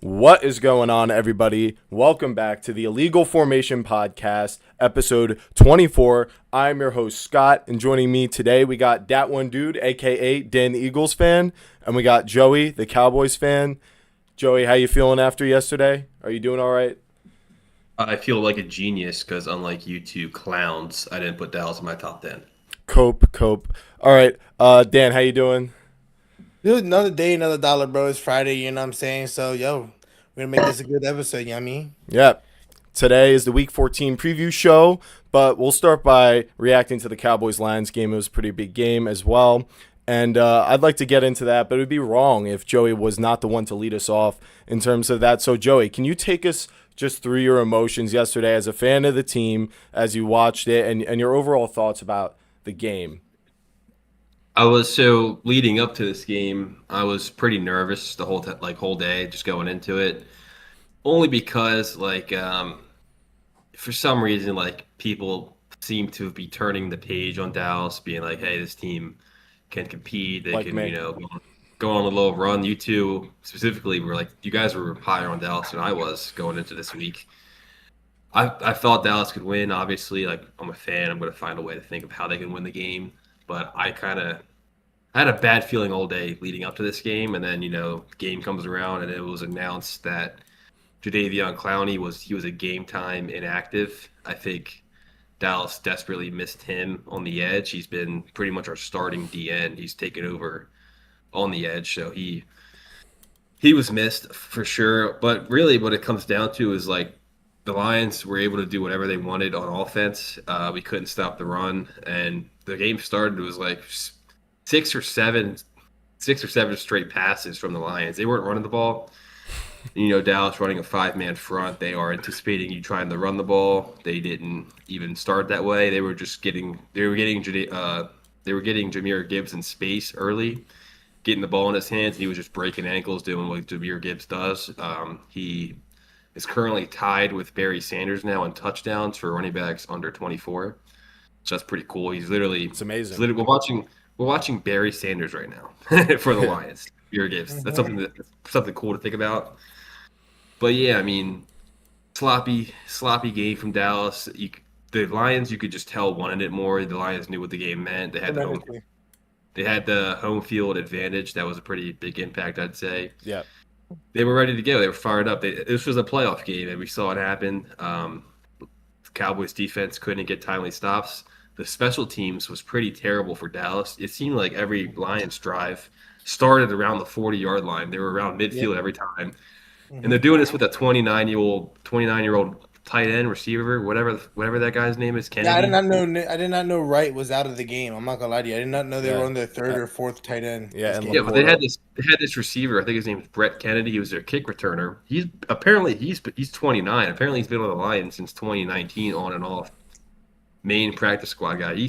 What is going on, everybody? Welcome back to the Illegal Formation Podcast, episode 24. I'm your host, Scott, and joining me today, we got Dat One Dude, a.k.a. Dan the Eagles fan, and we got Joey, the Cowboys fan. Joey, how you feeling after yesterday? Are you doing all right? I feel like a genius because unlike you two clowns, I didn't put Dallas in my top 10. Cope. All right, Dan, how you doing? Dude, another day, another dollar, bro. It's Friday, you know what I'm saying? So, we're gonna make this a good episode, you know what I mean? Yeah. Today is the Week 14 preview show, but we'll start by reacting to the Cowboys Lions game. It was a pretty big game as well. And I'd like to get into that, but it would be wrong if Joey was not the one to lead us off in terms of that. So, Joey, can you take us just through your emotions yesterday as a fan of the team, as you watched it, and your overall thoughts about the game? So leading up to this game, I was pretty nervous the whole day, just going into it, only because for some reason people seem to be turning the page on Dallas, being like, hey, this team can compete, they Like can me. go on a little run. You two specifically were like, you guys were higher on Dallas than I was going into this week. I thought Dallas could win. Obviously, like I'm a fan, I'm going to find a way to think of how they can win the game. But I had a bad feeling all day leading up to this game, and then the game comes around and it was announced that Jadeveon Clowney was a game time inactive. I think Dallas desperately missed him on the edge. He's been pretty much our starting DN. He's taken over on the edge, so he was missed for sure. But really, what it comes down to is like the Lions were able to do whatever they wanted on offense. We couldn't stop the run, and the game started. It was like six or seven straight passes from the Lions. They weren't running the ball. Dallas running a five-man front. They are anticipating you trying to run the ball. They didn't even start that way. They were getting Jahmyr Gibbs in space early, getting the ball in his hands. And he was just breaking ankles, doing what Jahmyr Gibbs does. He is currently tied with Barry Sanders now in touchdowns for running backs under 24. So that's pretty cool. It's amazing. We're watching Barry Sanders right now for the Lions. Jahmyr Gibbs. That's something cool to think about. But yeah, I mean, sloppy game from Dallas. The Lions, you could just tell wanted it more. The Lions knew what the game meant. They had the home field advantage. That was a pretty big impact, I'd say. Yeah. They were ready to go. They were fired up. This was a playoff game, and we saw it happen. Cowboys defense couldn't get timely stops. The special teams was pretty terrible for Dallas. It seemed like every Lions drive started around the 40-yard line. They were around midfield every time. And they're doing this with a 29-year-old tight end receiver, whatever that guy's name is, Kennedy. Yeah, I did not know Wright was out of the game. I'm not gonna lie to you. I did not know they were on their third or fourth tight end. Yeah, and Yeah, but they had this receiver. I think his name is Brett Kennedy. He was their kick returner. He's 29. Apparently, he's been on the Lions since 2019, on and off. Main practice squad guy. He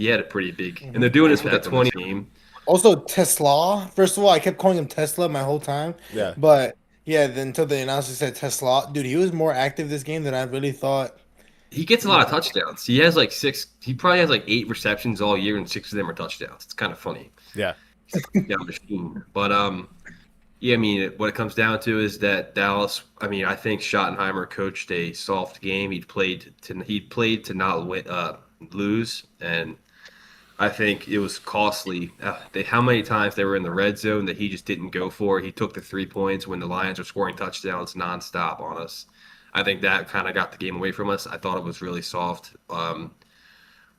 had a pretty big, and they're doing this with a 20 game. Also, Tesla. First of all, I kept calling him Tesla my whole time. Yeah. But yeah, then until the announcer said Tesla, dude, he was more active this game than I really thought. He gets a lot of touchdowns. He has like six. He probably has like 8 receptions all year, and 6 of them are touchdowns. It's kind of funny. Yeah. Down machine. But yeah, I mean, what it comes down to is that Dallas. I mean, I think Schottenheimer coached a soft game. He played to not lose, and I think it was costly. How many times they were in the red zone that he just didn't go for? He took the 3 points when the Lions were scoring touchdowns nonstop on us. I think that kind of got the game away from us. I thought it was really soft. When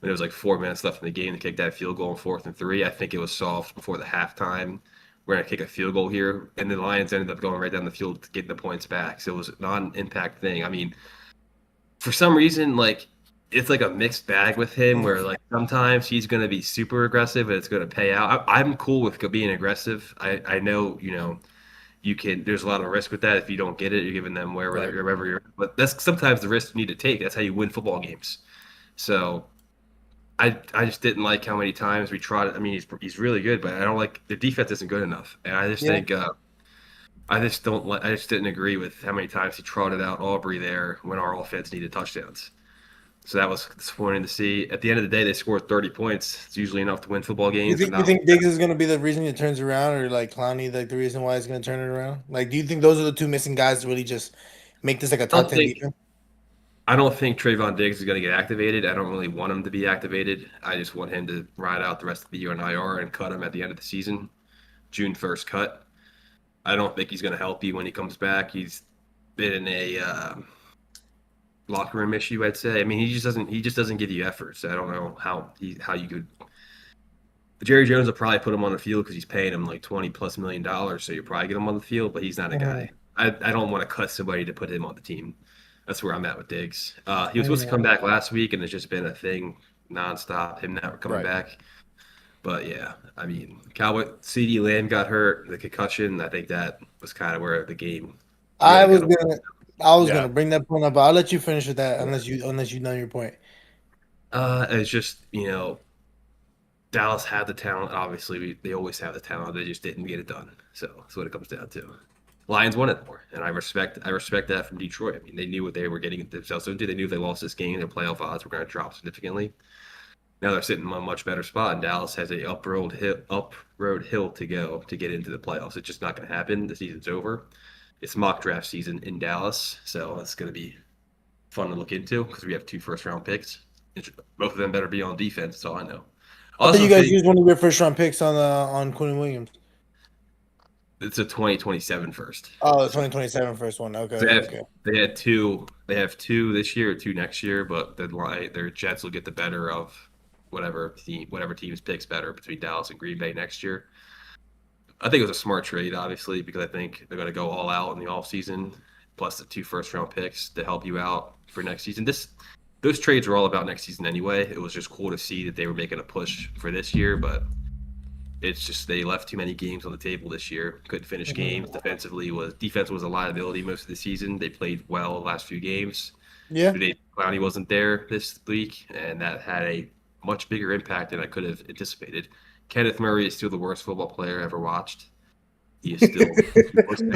it was like 4 minutes left in the game to kick that field goal on 4th and 3, I think it was soft before the halftime. We're going to kick a field goal here. And the Lions ended up going right down the field to get the points back. So it was not an impact thing. I mean, for some reason, it's like a mixed bag with him where sometimes he's going to be super aggressive and it's going to pay out. I'm cool with being aggressive. I know, you can, there's a lot of risk with that. If you don't get it, you're giving them wherever you're, but that's sometimes the risk you need to take. That's how you win football games. So I just didn't like how many times we tried. I mean, he's really good, but I don't like the defense isn't good enough. And I just think I just didn't agree with how many times he trotted out Aubrey there when our offense needed touchdowns. So that was disappointing to see. At the end of the day, they scored 30 points. It's usually enough to win football You games, but think you not. think Diggs is gonna be the reason it turns around, or like Clowney, like the reason why it's gonna turn it around? Like, do you think those are the two missing guys to really just make this like a I top don't 10 think defense? I don't think Trayvon Diggs is going to get activated. I don't really want him to be activated. I just want him to ride out the rest of the year on IR and cut him at the end of the season. June 1st cut. I don't think he's going to help you when he comes back. He's been in a locker room issue, I'd say. I mean, he just doesn't give you effort. So I don't know how you could. Jerry Jones will probably put him on the field because he's paying him like $20+ million. So you probably get him on the field, but he's not a guy. I don't want to cut somebody to put him on the team. That's where I'm at with Diggs. He was supposed to come back last week, and it's just been a thing nonstop. Him never coming back. But yeah, I mean, Cowboy CD Lamb got hurt, the concussion. I think that was kind of where the game. I Really was got gonna I was Yeah. gonna bring that point up, but I'll let you finish with that unless you know your point. it's just Dallas had the talent. Obviously, they always have the talent. They just didn't get it done. So that's what it comes down to. Lions won it more, and I respect that from Detroit. I mean, they knew what they were getting themselves into. They knew if they lost this game, their playoff odds were going to drop significantly. Now they're sitting in a much better spot, and Dallas has a up road hill to go to get into the playoffs. It's just not going to happen. The season's over. It's mock draft season in Dallas, so it's going to be fun to look into because we have 2 first-round picks. Both of them better be on defense. That's all I know. I thought you guys used one of your first round picks on Quinn Williams. It's a 2027 first. Oh, the 2027 first one. Okay. They have two this year, 2 next year, but their Jets will get the better of whatever team's picks better between Dallas and Green Bay next year. I think it was a smart trade, obviously, because I think they're going to go all out in the offseason, plus the 2 first-round picks to help you out for next season. Those trades were all about next season anyway. It was just cool to see that they were making a push for this year, but it's just they left too many games on the table this year. Couldn't finish games. Defense was a liability most of the season. They played well the last few games. Yeah. Clowney wasn't there this week, and that had a much bigger impact than I could have anticipated. Kenneth Murray is still the worst football player I ever watched. He is still.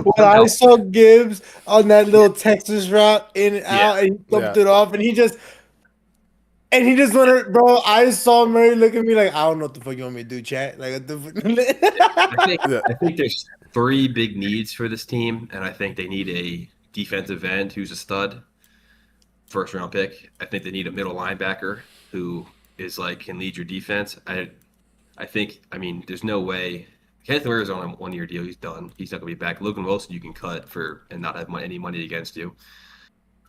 When I saw Gibbs on that little Texas route in and out, and he flipped it off, and he just went, bro. I saw Murray look at me like, I don't know what the fuck you want me to do, chat. Like, I think there's 3 big needs for this team, and I think they need a defensive end who's a stud, first round pick. I think they need a middle linebacker who is can lead your defense. I think there's no way. Kenneth Murray is on a 1-year deal. He's done. He's not going to be back. Logan Wilson you can cut and not have any money against you.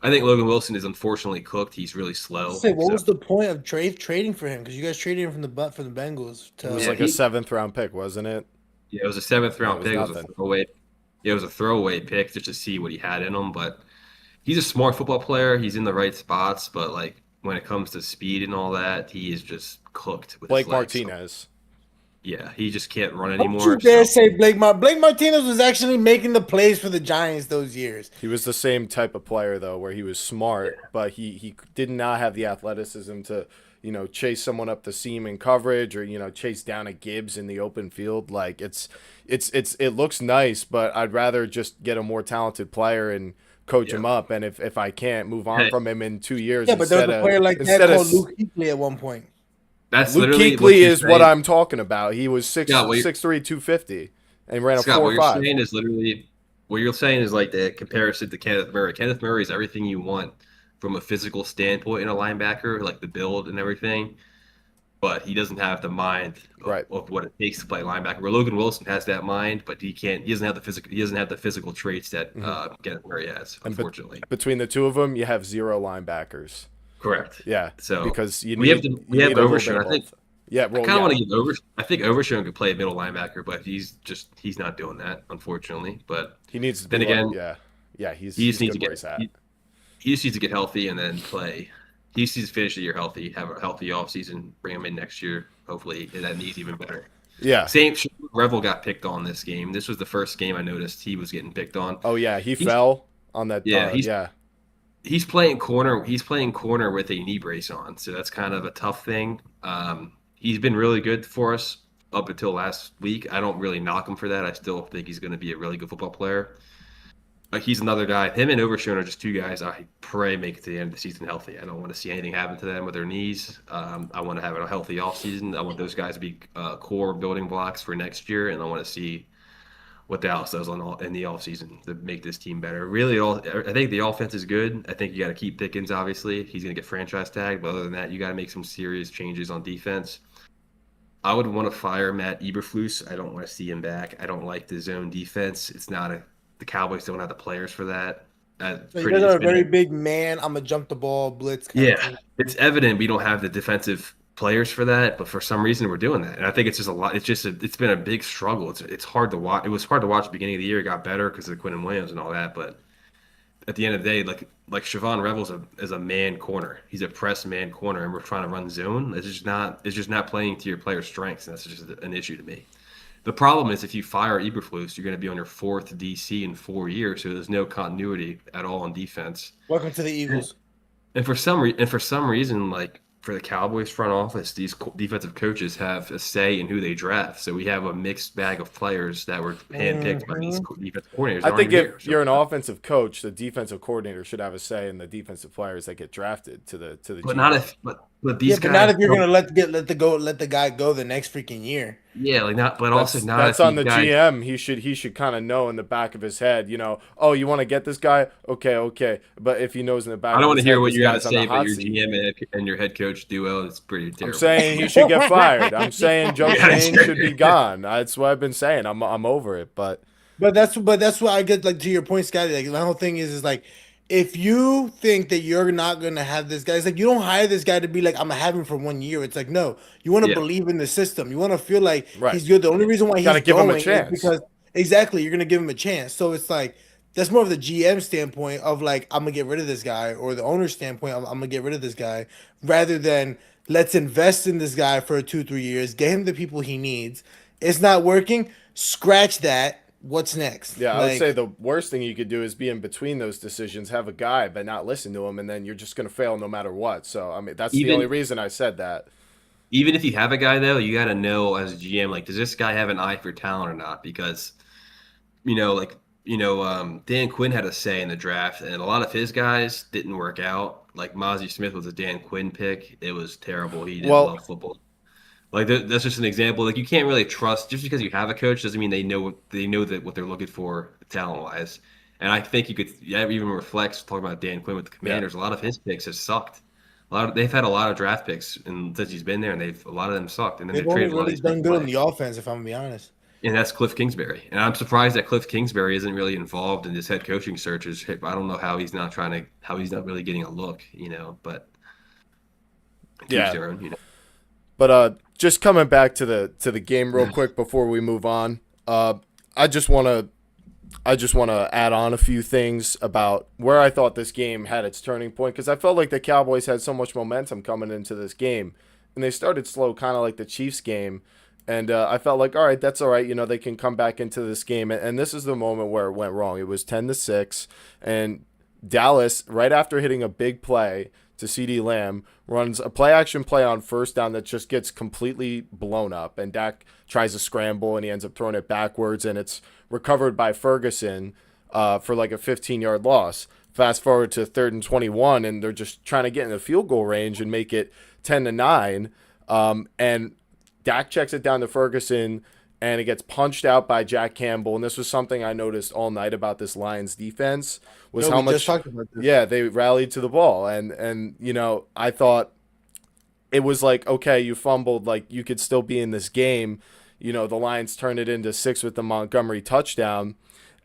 I think Logan Wilson is unfortunately cooked. He's really slow. What was the point of trading for him? Because you guys traded him from the Bengals. It was a 7th-round pick, wasn't it? Yeah, it was a 7th-round pick. Nothing. It was a throwaway. It was a throwaway pick just to see what he had in him. But he's a smart football player. He's in the right spots. But when it comes to speed and all that, he is just cooked with Blake his legs. Martinez. Yeah, he just can't run anymore. Don't you dare say Blake Martinez was actually making the plays for the Giants those years. He was the same type of player, though, where he was smart, but he did not have the athleticism to, chase someone up the seam in coverage or, chase down a Gibbs in the open field. It looks nice, but I'd rather just get a more talented player and coach him up. And if I can't move on from him in 2 years. Yeah, but there was a player like that called Luke Kuechly at one point. That's Luke Kuechly is what I'm talking about. He was 6'3", 250, and ran a 4.5. What you're saying is the comparison to Kenneth Murray. Kenneth Murray is everything you want from a physical standpoint in a linebacker, like the build and everything. But he doesn't have the mind of what it takes to play linebacker. Where Logan Wilson has that mind, but he doesn't have the physical. He doesn't have the physical traits that Kenneth Murray has. Unfortunately, between the two of them, you have 0 linebackers. Correct. Yeah. So because we have Overshown. I think. Yeah. I kind of want to give Overshown. I think Overshown could play a middle linebacker, but he's not doing that, unfortunately. But he needs to. Then again, he just needs to get healthy and then play. He needs to finish the year healthy, have a healthy offseason, bring him in next year. Hopefully, that knee's even better. Yeah. Revel got picked on this game. This was the first game I noticed he was getting picked on. Oh yeah, he fell on that. He's playing corner. He's playing corner with a knee brace on, so that's kind of a tough thing. He's been really good for us up until last week. I don't really knock him for that. I still think he's going to be a really good football player. Like he's another guy. Him and Overshown are just two guys I pray make it to the end of the season healthy. I don't want to see anything happen to them with their knees. I want to have a healthy offseason. I want those guys to be core building blocks for next year, and I want to see what Dallas does in the offseason to make this team better. Really, I think the offense is good. I think you got to keep Pickens, obviously. He's going to get franchise tagged. But other than that, you got to make some serious changes on defense. I would want to fire Matt Eberflus. I don't want to see him back. I don't like the zone defense. The Cowboys don't have the players for that. So you guys are a very big man. I'm gonna jump the ball, blitz. Yeah, it's evident we don't have the defensive players for that, but for some reason we're doing that, and I think it's just a lot. It's been a big struggle. It's hard to watch. It was hard to watch at the beginning of the year. It got better because of Quinn and Williams and all that, but at the end of the day, like Siobhan Rebels is a man corner. He's a press man corner, and we're trying to run zone. It's just not playing to your player's strengths, and that's just an issue to me. The problem is if you fire Eberflus, you're going to be on your fourth DC in 4 years, so there's no continuity at all on defense. Welcome to the Eagles. And for some reason, like for the Cowboys front office, these defensive coaches have a say in who they draft. So we have a mixed bag of players that were handpicked by these defensive coordinators. I think if you're an offensive coach, the defensive coordinator should have a say in the defensive players that get drafted to the. But not if these guys. But not if you're gonna let the guy go the next freaking year. Yeah, like not, but also not. That's on the GM. He should kind of know in the back of his head, oh, you want to get this guy? Okay. But if he knows in the back, I don't want to hear what you got to say about your GM and your head coach duo. It's pretty terrible. I'm saying he should get fired. I'm saying Joe Shane should be gone. That's what I've been saying. I'm over it, but that's what I get. Like to your point, Scotty. Like the whole thing is like, if you think that you're not going to have this guy, it's like you don't hire this guy to be like, I'm going to have him for 1 year. It's like, no, you want to believe in the system. You want to feel like he's good. The only reason why he's going give him a chance is because exactly you're going to give him a chance. So it's like, that's more of the GM standpoint of like, I'm going to get rid of this guy, or the owner's standpoint, I'm going to get rid of this guy, rather than let's invest in this guy for 2-3 years, get him the people he needs. It's not working. Scratch that. What's next? Yeah, I would say the worst thing you could do is be in between those decisions, have a guy, but not listen to him, and then you're just going to fail no matter what. So, I mean, that's the only reason I said that. Even if you have a guy, though, you got to know as a GM, like, does this guy have an eye for talent or not? Because, Dan Quinn had a say in the draft, and a lot of his guys didn't work out. Like, Mozzie Smith was a Dan Quinn pick. It was terrible. He didn't love football. Like that's just an example. Like you can't really trust just because you have a coach doesn't mean they know that what they're looking for talent wise. And I think you could even reflects talking about Dan Quinn with the Commanders. Yeah. A lot of his picks have sucked. They've had a lot of draft picks and since he's been there, and a lot of them sucked. And then they've only really done good in the offense, if I'm gonna be honest. And that's Cliff Kingsbury. And I'm surprised that Cliff Kingsbury isn't really involved in this head coaching searches. I don't know how he's not really getting a look. But their own, But just coming back to the game real quick before we move on, I just want to add on a few things about where I thought this game had its turning point, because I felt like the Cowboys had so much momentum coming into this game, and they started slow, kind of like the Chiefs game, and I felt like, all right, that's all right, they can come back into this game, and this is the moment where it went wrong. It was 10-6, and Dallas, right after hitting a big play to CeeDee Lamb, runs a play-action play on first down that just gets completely blown up. And Dak tries to scramble, and he ends up throwing it backwards, and it's recovered by Ferguson for like a 15-yard loss. Fast forward to 3rd and 21, and they're just trying to get in the field goal range and make it 10-9. And Dak checks it down to Ferguson, and it gets punched out by Jack Campbell. And this was something I noticed all night about this Lions defense, was how much they rallied to the ball. And I thought it was like, okay, you fumbled, like you could still be in this game. The Lions turned it into 6 with the Montgomery touchdown,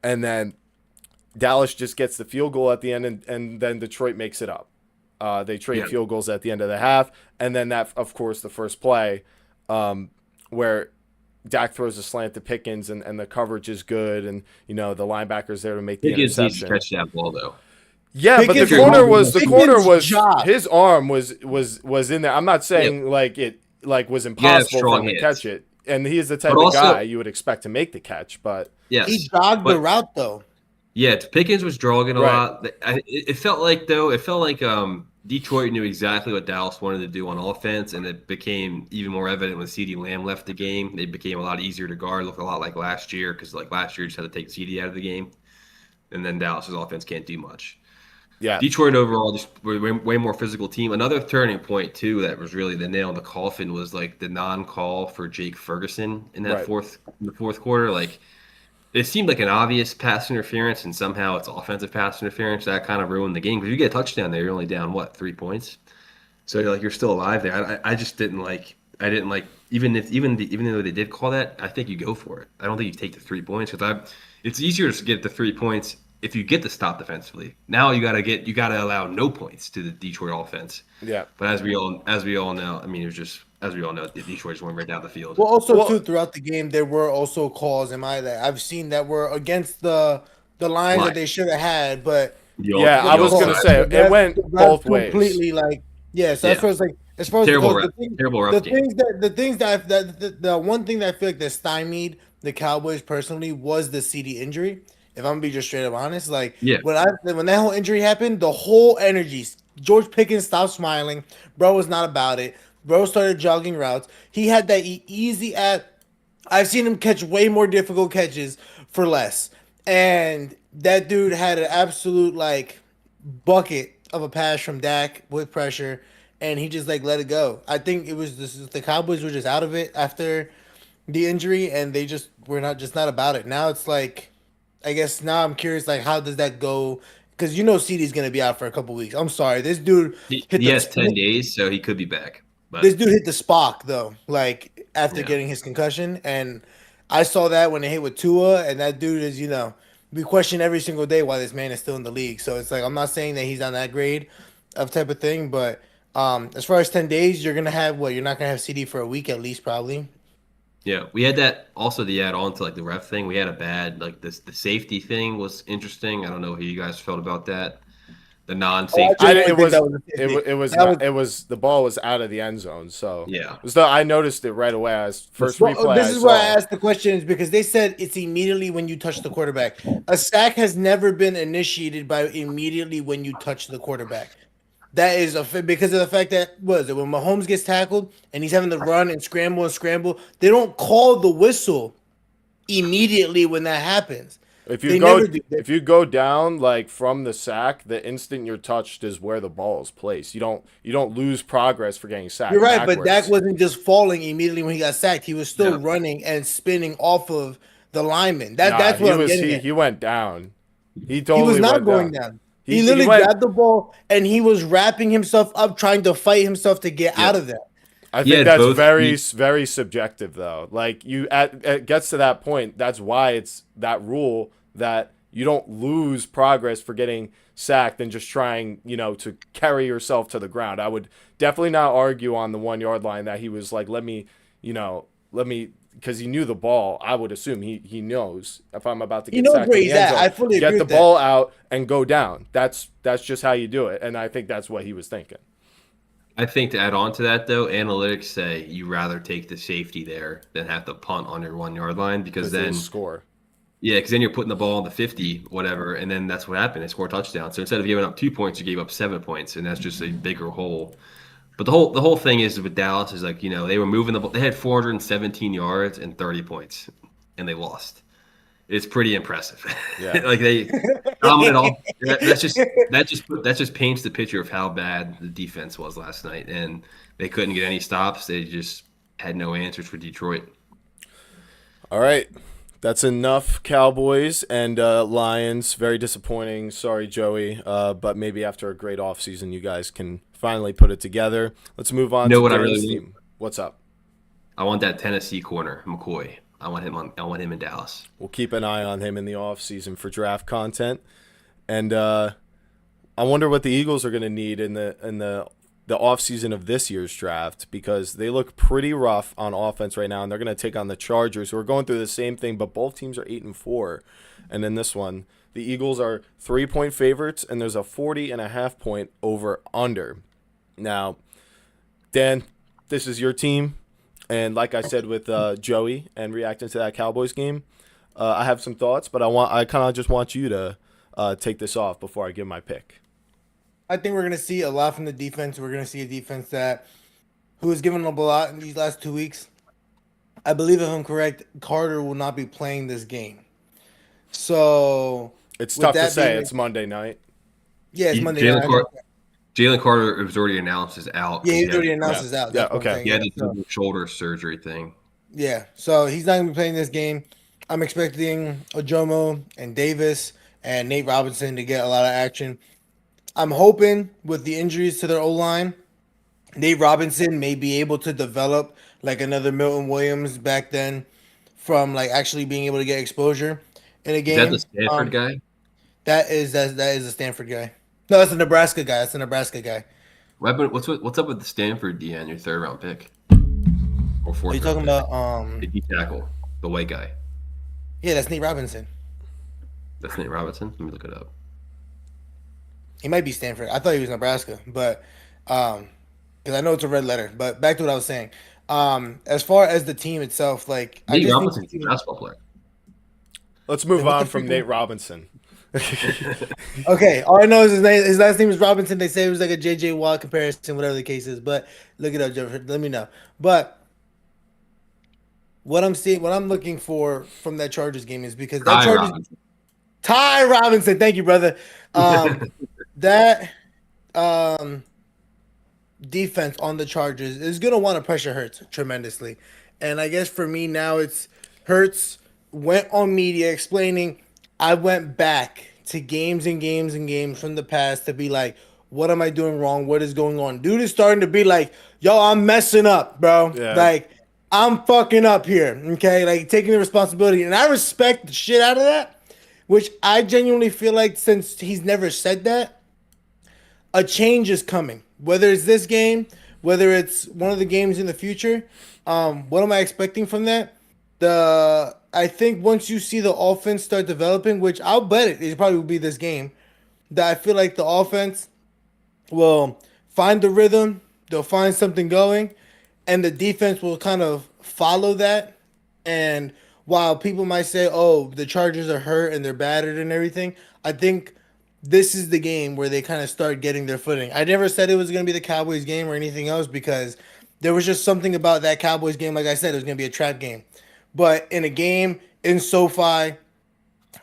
and then Dallas just gets the field goal at the end, and then Detroit makes it up. They trade field goals at the end of the half, and then that, of course, the first play where Dak throws a slant to Pickens, and the coverage is good, and the linebacker's there to make the interception. Pickens needs to catch that ball though. Yeah, Pickens, but the corner was his arm was in there. I'm not saying like it was impossible for him to catch it, and he is the type of guy you would expect to make the catch. But he jogged the route though. Yeah, Pickens was jogging a lot. It felt like Detroit knew exactly what Dallas wanted to do on offense, and it became even more evident when CeeDee Lamb left the game. They became a lot easier to guard, looked a lot like last year, because like last year just had to take CeeDee out of the game. and then Dallas's offense can't do much. Yeah. Detroit overall just way more physical team. Another turning point too that was really the nail in the coffin was like the non-call for Jake Ferguson in that fourth quarter. Like it seemed like an obvious pass interference, and somehow it's offensive pass interference that kind of ruined the game. Because you get a touchdown there, you're only down 3 points, so you're still alive there. I just didn't like. I didn't like even though they did call that. I think you go for it. I don't think you take the 3 points because it's easier to get the 3 points if you get the stop defensively. Now you gotta allow no points to the Detroit offense. Yeah. But as we all know, I mean, it was just as we all know, Detroit just went right down the field. Well, also too throughout the game, there were also calls that I've seen that were against the lines that they should have had, but I was gonna say it went both ways. Completely so that's what it's like. As far as terrible the one thing that I feel like that stymied the Cowboys personally was the CD injury. If I'm gonna be just straight up honest, when that whole injury happened, the whole energy, George Pickens stopped smiling. Bro was not about it. Bro started jogging routes. He had that easy I've seen him catch way more difficult catches for less. And that dude had an absolute bucket of a pass from Dak with pressure, and he just let it go. I think it was the Cowboys were just out of it after the injury, and they just were not about it. Now it's I guess now I'm curious, how does that go? Because CD's going to be out for a couple weeks. I'm sorry. This dude he has 10 days, so he could be back. But this dude hit the Spock, though, after getting his concussion. And I saw that when they hit with Tua, and that dude is, we question every single day why this man is still in the league. So it's I'm not saying that he's on that grade of type of thing, but as far as 10 days, you're going to have you're not going to have CD for a week at least, probably. Yeah, we had that also to add on to the ref thing. We had a bad the safety thing was interesting. I don't know how you guys felt about that. The non-safety. It was the ball was out of the end zone, so yeah. I noticed it right away. As first replay. This is why I asked the question is because they said it's immediately when you touch the quarterback. A sack has never been initiated by immediately when you touch the quarterback. That is because of the fact that when Mahomes gets tackled and he's having to run and scramble, they don't call the whistle immediately when that happens. If you go down from the sack, the instant you're touched is where the ball is placed. You don't lose progress for getting sacked. You're right, backwards. But Dak wasn't just falling immediately when he got sacked. He was still running and spinning off of the lineman. That's what I'm getting at. He went down. He was not going down. He literally grabbed the ball and he was wrapping himself up, trying to fight himself to get out of that. I think that's very subjective, though. It gets to that point. That's why it's that rule that you don't lose progress for getting sacked and just trying, to carry yourself to the ground. I would definitely not argue on the 1 yard line that he was let me, because he knew the ball. I would assume he knows if I'm about to get sacked. Where he's at. I fully agree get the ball out and go down. That's just how you do it, and I think that's what he was thinking. I think to add on to that, though, analytics say you rather take the safety there than have to punt on your 1 yard line because then score. Yeah, because then you're putting the ball on the 50, whatever, and then that's what happened. They score a touchdown. So instead of giving up 2 points, you gave up 7 points, and that's just a bigger hole. But the whole thing is with Dallas is they were moving the ball. They had 417 yards and 30 points, and they lost. It's pretty impressive. Yeah. They dominated all. That just paints the picture of how bad the defense was last night, and they couldn't get any stops. They just had no answers for Detroit. All right. That's enough Cowboys and Lions. Very disappointing. Sorry, Joey. But maybe after a great offseason, you guys can finally put it together. Let's move on to Darren's team. What's up? I want that Tennessee corner, McCoy. I want him in Dallas. We'll keep an eye on him in the offseason for draft content. And I wonder what the Eagles are going to need in the offseason of this year's draft, because they look pretty rough on offense right now, and they're going to take on the Chargers, who are going through the same thing, but both teams are 8-4. And in this one, the Eagles are 3-point favorites, and there's a 40.5 point over/under. Now, Dan, this is your team, and like I said with Joey and reacting to that Cowboys game, I have some thoughts, but I kind of just want you to take this off before I give my pick. I think we're going to see a lot from the defense. We're going to see a defense who has given up a lot in these last 2 weeks. I believe, if I'm correct, Carter will not be playing this game. So It's tough to say. It's Monday night. Yeah, it's Monday night. Jalen Carter was already announced as out. Yeah, he's already announced as out. Yeah, okay. He had the shoulder surgery thing. Yeah, so he's not going to be playing this game. I'm expecting Ojomo and Davis and Nate Robinson to get a lot of action. I'm hoping with the injuries to their O-line, Nate Robinson may be able to develop like another Milton Williams back then from like actually being able to get exposure in a game. Is that the Stanford guy? That is a Stanford guy. No, that's a Nebraska guy. What's up with the Stanford D on your third round pick? Or fourth? Are you talking about the D tackle, the white guy? Yeah, that's Nate Robinson. That's Nate Robinson. Let me look it up. He might be Stanford. I thought he was Nebraska, but because I know it's a red letter. But back to what I was saying. As far as the team itself, like Nate Robinson's a basketball player. Let's move on from Nate Robinson. Okay, all I know is his last name is Robinson. They say it was like a JJ Watt comparison, whatever the case is. But look it up, Jeff. Let me know. But what I'm looking for from that Chargers game is because that Ty Robinson. Thank you, brother. That defense on the Chargers is gonna want to pressure Hurts tremendously, and I guess for me now it's Hurts went on media explaining. I went back to games and games and games from the past to be like, what am I doing wrong? What is going on? Dude is starting to be like, yo, I'm messing up, bro. Yeah. Like, I'm fucking up here, okay? Like, taking the responsibility. And I respect the shit out of that, which I genuinely feel like since he's never said that, a change is coming. Whether it's this game, whether it's one of the games in the future, what am I expecting from that? I think once you see the offense start developing, which I'll bet it probably will be this game, that I feel like the offense will find the rhythm, they'll find something going, and the defense will kind of follow that. And while people might say, oh, the Chargers are hurt and they're battered and everything, I think this is the game where they kind of start getting their footing. I never said it was going to be the Cowboys game or anything else because there was just something about that Cowboys game. Like I said, it was going to be a trap game. But in a game, in SoFi,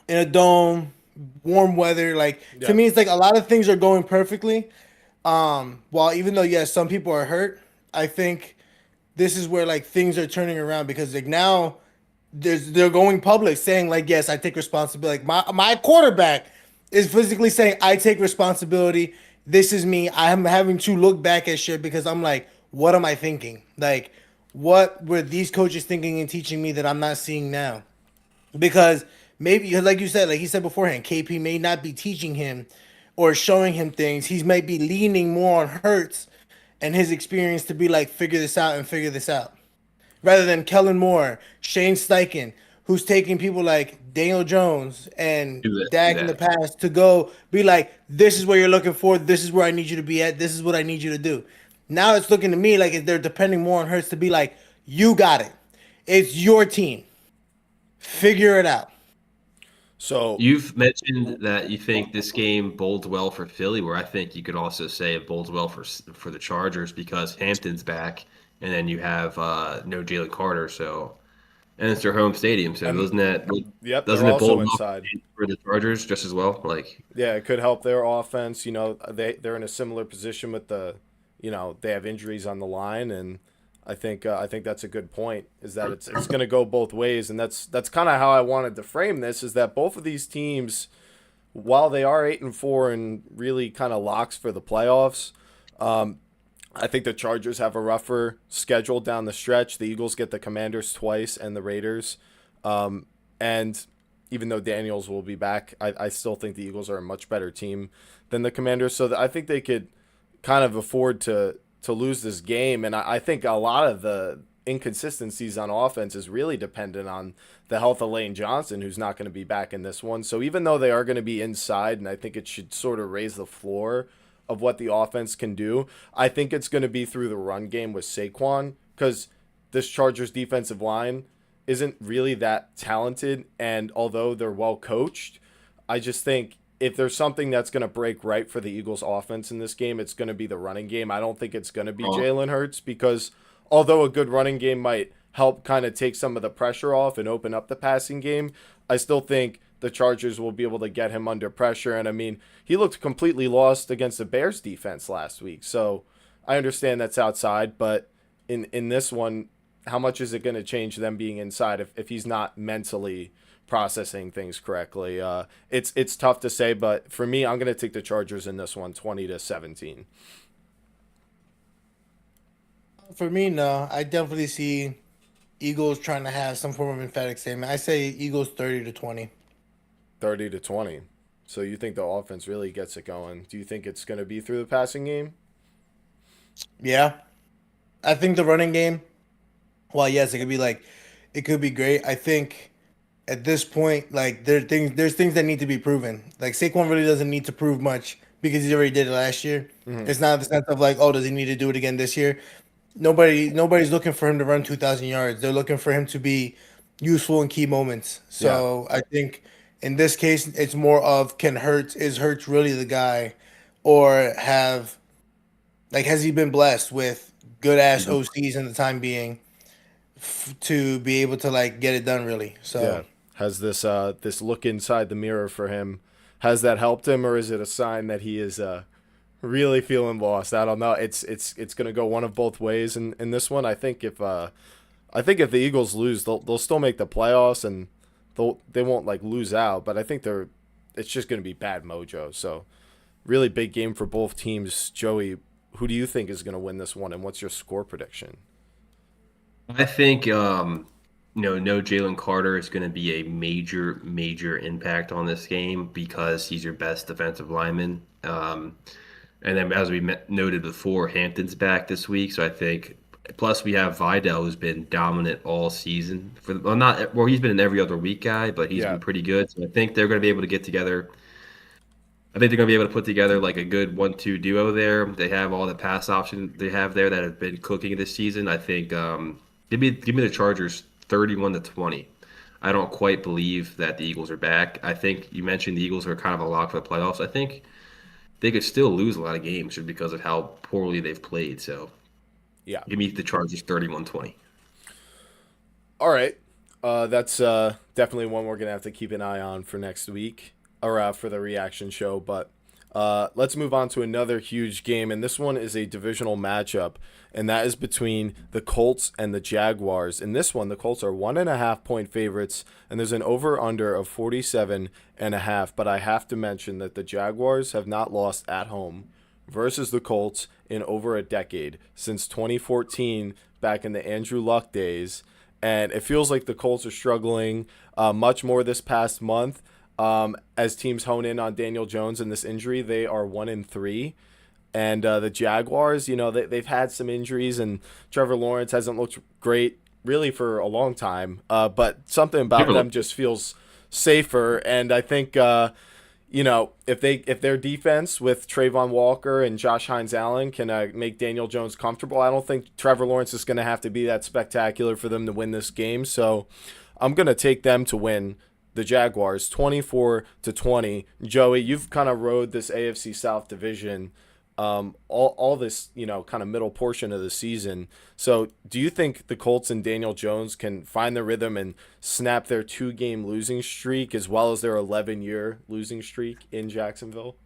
in a dome, warm weather, to me, it's like a lot of things are going perfectly. While even though, yes, some people are hurt, I think this is where things are turning around because now they're going public saying yes, I take responsibility. My quarterback is physically saying I take responsibility. This is me. I am having to look back at shit because I'm like, what am I thinking? What were these coaches thinking and teaching me that I'm not seeing now? Because maybe, like you said, like he said beforehand, KP may not be teaching him or showing him things. He might be leaning more on Hurts and his experience to be figure this out and figure this out. Rather than Kellen Moore, Shane Steichen, who's taking people like Daniel Jones and Dak in the past to go be like, this is what you're looking for. This is where I need you to be at. This is what I need you to do. Now it's looking to me like they're depending more on Hurts to be like, you got it. It's your team. Figure it out. So you've mentioned that you think this game bodes well for Philly, where I think you could also say it bodes well for the Chargers because Hampton's back, and then you have no Jalen Carter. So, and it's their home stadium. So doesn't it bode inside for the Chargers just as well? Yeah, it could help their offense. They're in a similar position with they have injuries on the line, and I think that's a good point. Is that it's going to go both ways, and that's kind of how I wanted to frame this. Is that both of these teams, while they are 8-4 and really kind of locks for the playoffs, I think the Chargers have a rougher schedule down the stretch. The Eagles get the Commanders twice and the Raiders, and even though Daniels will be back, I still think the Eagles are a much better team than the Commanders. So I think they could kind of afford to lose this game, and I think a lot of the inconsistencies on offense is really dependent on the health of Lane Johnson, who's not going to be back in this one. So even though they are going to be inside, and I think it should sort of raise the floor of what the offense can do, I think it's going to be through the run game with Saquon, because this Chargers defensive line isn't really that talented, and although they're well coached, I just think if there's something that's going to break right for the Eagles offense in this game, it's going to be the running game. I don't think it's going to be Jalen Hurts, because although a good running game might help kind of take some of the pressure off and open up the passing game, I still think the the Chargers will be able to get him under pressure. And I mean, he looked completely lost against the Bears defense last week. So I understand that's outside, but in this one, how much is it going to change them being inside if he's not mentally processing things correctly? It's tough to say, but for me, I'm going to take the Chargers in this one, 20-17. For me, no. I definitely see Eagles trying to have some form of emphatic statement. I say Eagles 30-20. 30-20. So you think the offense really gets it going? Do you think it's going to be through the passing game? Yeah. I think the running game, well, yes, it could be great. I think at this point, like there's things that need to be proven. Like Saquon really doesn't need to prove much because he already did it last year. Mm-hmm. It's not the sense of like, oh, does he need to do it again this year? Nobody's looking for him to run 2,000 yards. They're looking for him to be useful in key moments. So I think in this case, it's more of is Hurts really the guy, or has he been blessed with good ass OCs in the time being to be able to like get it done really? So yeah, has this look inside the mirror for him? Has that helped him, or is it a sign that he is really feeling lost? I don't know. It's gonna go one of both ways in this one. I think if the Eagles lose, they'll still make the playoffs and they won't like lose out. But I think it's just gonna be bad mojo. So really big game for both teams. Joey, who do you think is gonna win this one, and what's your score prediction? I think no Jalen Carter is going to be a major impact on this game because he's your best defensive lineman. And then, as we noted before, Hampton's back this week, so I think. Plus, we have Vidal, who's been dominant all season. He's been an every other week guy, but he's been pretty good. So I think they're going to be able to get together. I think they're going to be able to put together like a good 1-2 duo there. They have all the pass options they have there that have been cooking this season. I think give me the Chargers 31-20. I don't quite believe that the Eagles are back. I think you mentioned the Eagles are kind of a lock for the playoffs. I think they could still lose a lot of games just because of how poorly they've played. So, yeah, give me the Chargers 31-20. All right, that's definitely one we're gonna have to keep an eye on for next week or for the reaction show. But let's move on to another huge game, and this one is a divisional matchup, and that is between the Colts and the Jaguars. In this one, the Colts are 1.5-point favorites, and there's an over/under of 47.5. But I have to mention that the Jaguars have not lost at home versus the Colts in over a decade, since 2014, back in the Andrew Luck days. And it feels like the Colts are struggling much more this past month. As teams hone in on Daniel Jones and this injury, they are 1-3. And the Jaguars, they've had some injuries, and Trevor Lawrence hasn't looked great really for a long time. But something about them just feels safer. And I think, if their defense with Trayvon Walker and Josh Hines-Allen can make Daniel Jones comfortable, I don't think Trevor Lawrence is going to have to be that spectacular for them to win this game. So I'm going to take them to win. The Jaguars 24-20. Joey, you've kind of rode this AFC South division all this kind of middle portion of the season. So do you think the Colts and Daniel Jones can find the rhythm and snap their 2-game losing streak as well as their 11-year losing streak in Jacksonville?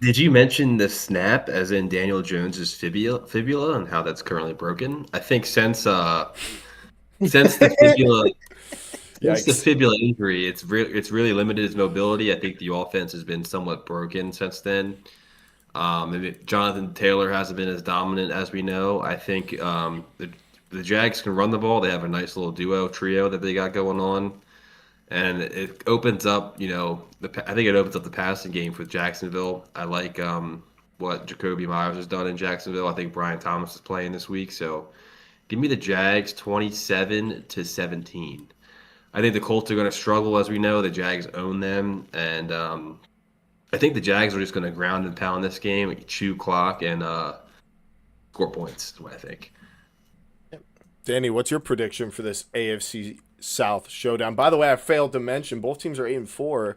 Did you mention the snap as in Daniel Jones's fibula and how that's currently broken? I think since the fibula Since the fibula injury, it's really limited his mobility. I think the offense has been somewhat broken since then. Maybe Jonathan Taylor hasn't been as dominant as we know. I think the Jags can run the ball. They have a nice little trio that they got going on, and it opens up. I think it opens up the passing game for Jacksonville. I like what Jacoby Myers has done in Jacksonville. I think Brian Thomas is playing this week, so give me the Jags 27-17. I think the Colts are going to struggle, as we know. The Jags own them, and I think the Jags are just going to ground and pound this game, chew clock, and score points. Is what I think. Danny, what's your prediction for this AFC South showdown? By the way, I failed to mention both teams are 8-4,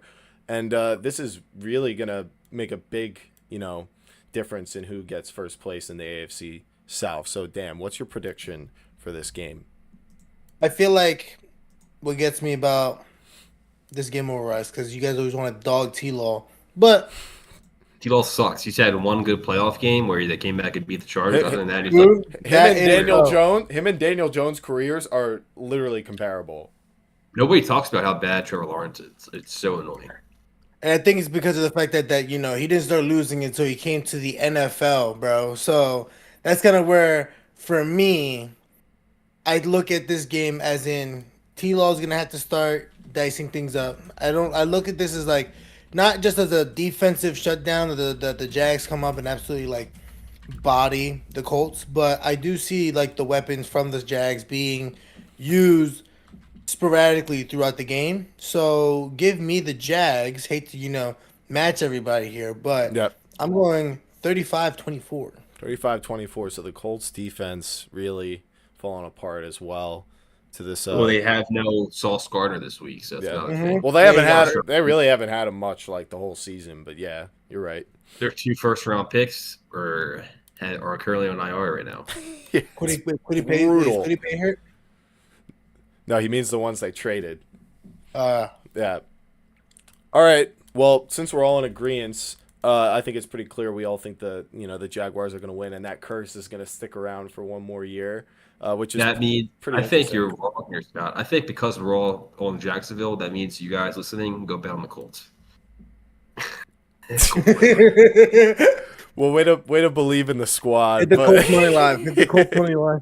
and this is really going to make a big, difference in who gets first place in the AFC South. So, Dan, what's your prediction for this game? I feel like what gets me about this game over us because you guys always want to dog T-Law. But T-Law sucks. He's had one good playoff game where they came back and beat the Chargers. Other than that, he's him and Daniel Jones' careers are literally comparable. Nobody talks about how bad Trevor Lawrence is. It's so annoying. And I think it's because of the fact that he didn't start losing until he came to the NFL, bro. So that's kind of where, for me, I look at this game as in T-Law's gonna have to start dicing things up. I look at this as like not just as a defensive shutdown that the Jags come up and absolutely like body the Colts, but I do see like the weapons from the Jags being used sporadically throughout the game. So give me the Jags. Hate to, match everybody here, but yep. I'm going 35-24. 35-24. So the Colts defense really falling apart as well to this. Well, they have no Sauce Gardner this week, so that's not a thing. Well, they really haven't had him much like the whole season, but yeah, you're right. Their 2 first-round picks are currently on IR right now. Yeah, Could he pay hurt? No, he means the ones they traded. Yeah. All right. Well, since we're all in agreement, I think it's pretty clear we all think the Jaguars are going to win, and that curse is going to stick around for one more year, which is pretty. I think you're wrong here, Scott. I think because we're all on Jacksonville, that means you guys listening go bet on the Colts. Well, way to believe in the squad. Hit the Colts money line. Hit the Colts money line.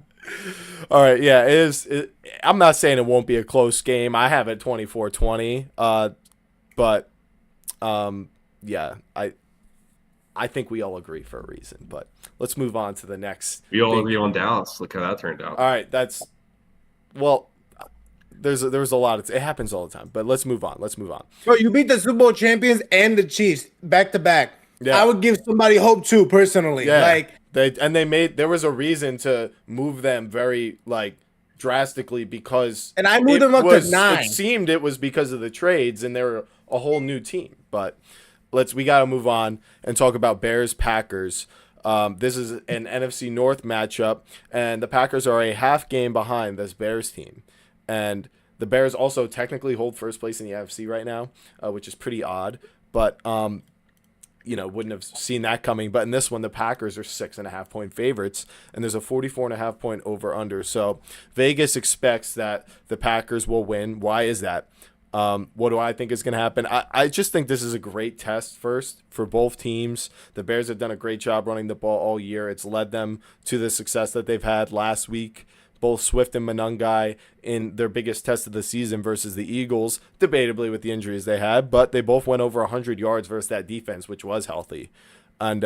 All right, yeah, it is. I'm not saying it won't be a close game. I have it 24-20. But yeah, I think we all agree for a reason. But let's move on to the next. We all agree on Dallas. Look how that turned out. All right, there's a lot. It happens all the time. But let's move on. Bro, you beat the Super Bowl champions and the Chiefs back to back. Yeah. I would give somebody hope too, personally. Yeah. There was a reason to move them very drastically because and I moved them up to 9. It seemed it was because of the trades and they're a whole new team. But we got to move on and talk about Bears Packers. This is an NFC North matchup, and the Packers are a half game behind this Bears team, and the Bears also technically hold first place in the NFC right now, which is pretty odd. But wouldn't have seen that coming. But in this one, the Packers are 6.5-point favorites, and there's a 44.5-point over/under. So Vegas expects that the Packers will win. Why is that? What do I think is going to happen? I just think this is a great test first for both teams. The Bears have done a great job running the ball all year. It's led them to the success that they've had last week. Both Swift and Monangai in their biggest test of the season versus the Eagles, debatably with the injuries they had, but they both went over 100 yards versus that defense, which was healthy. And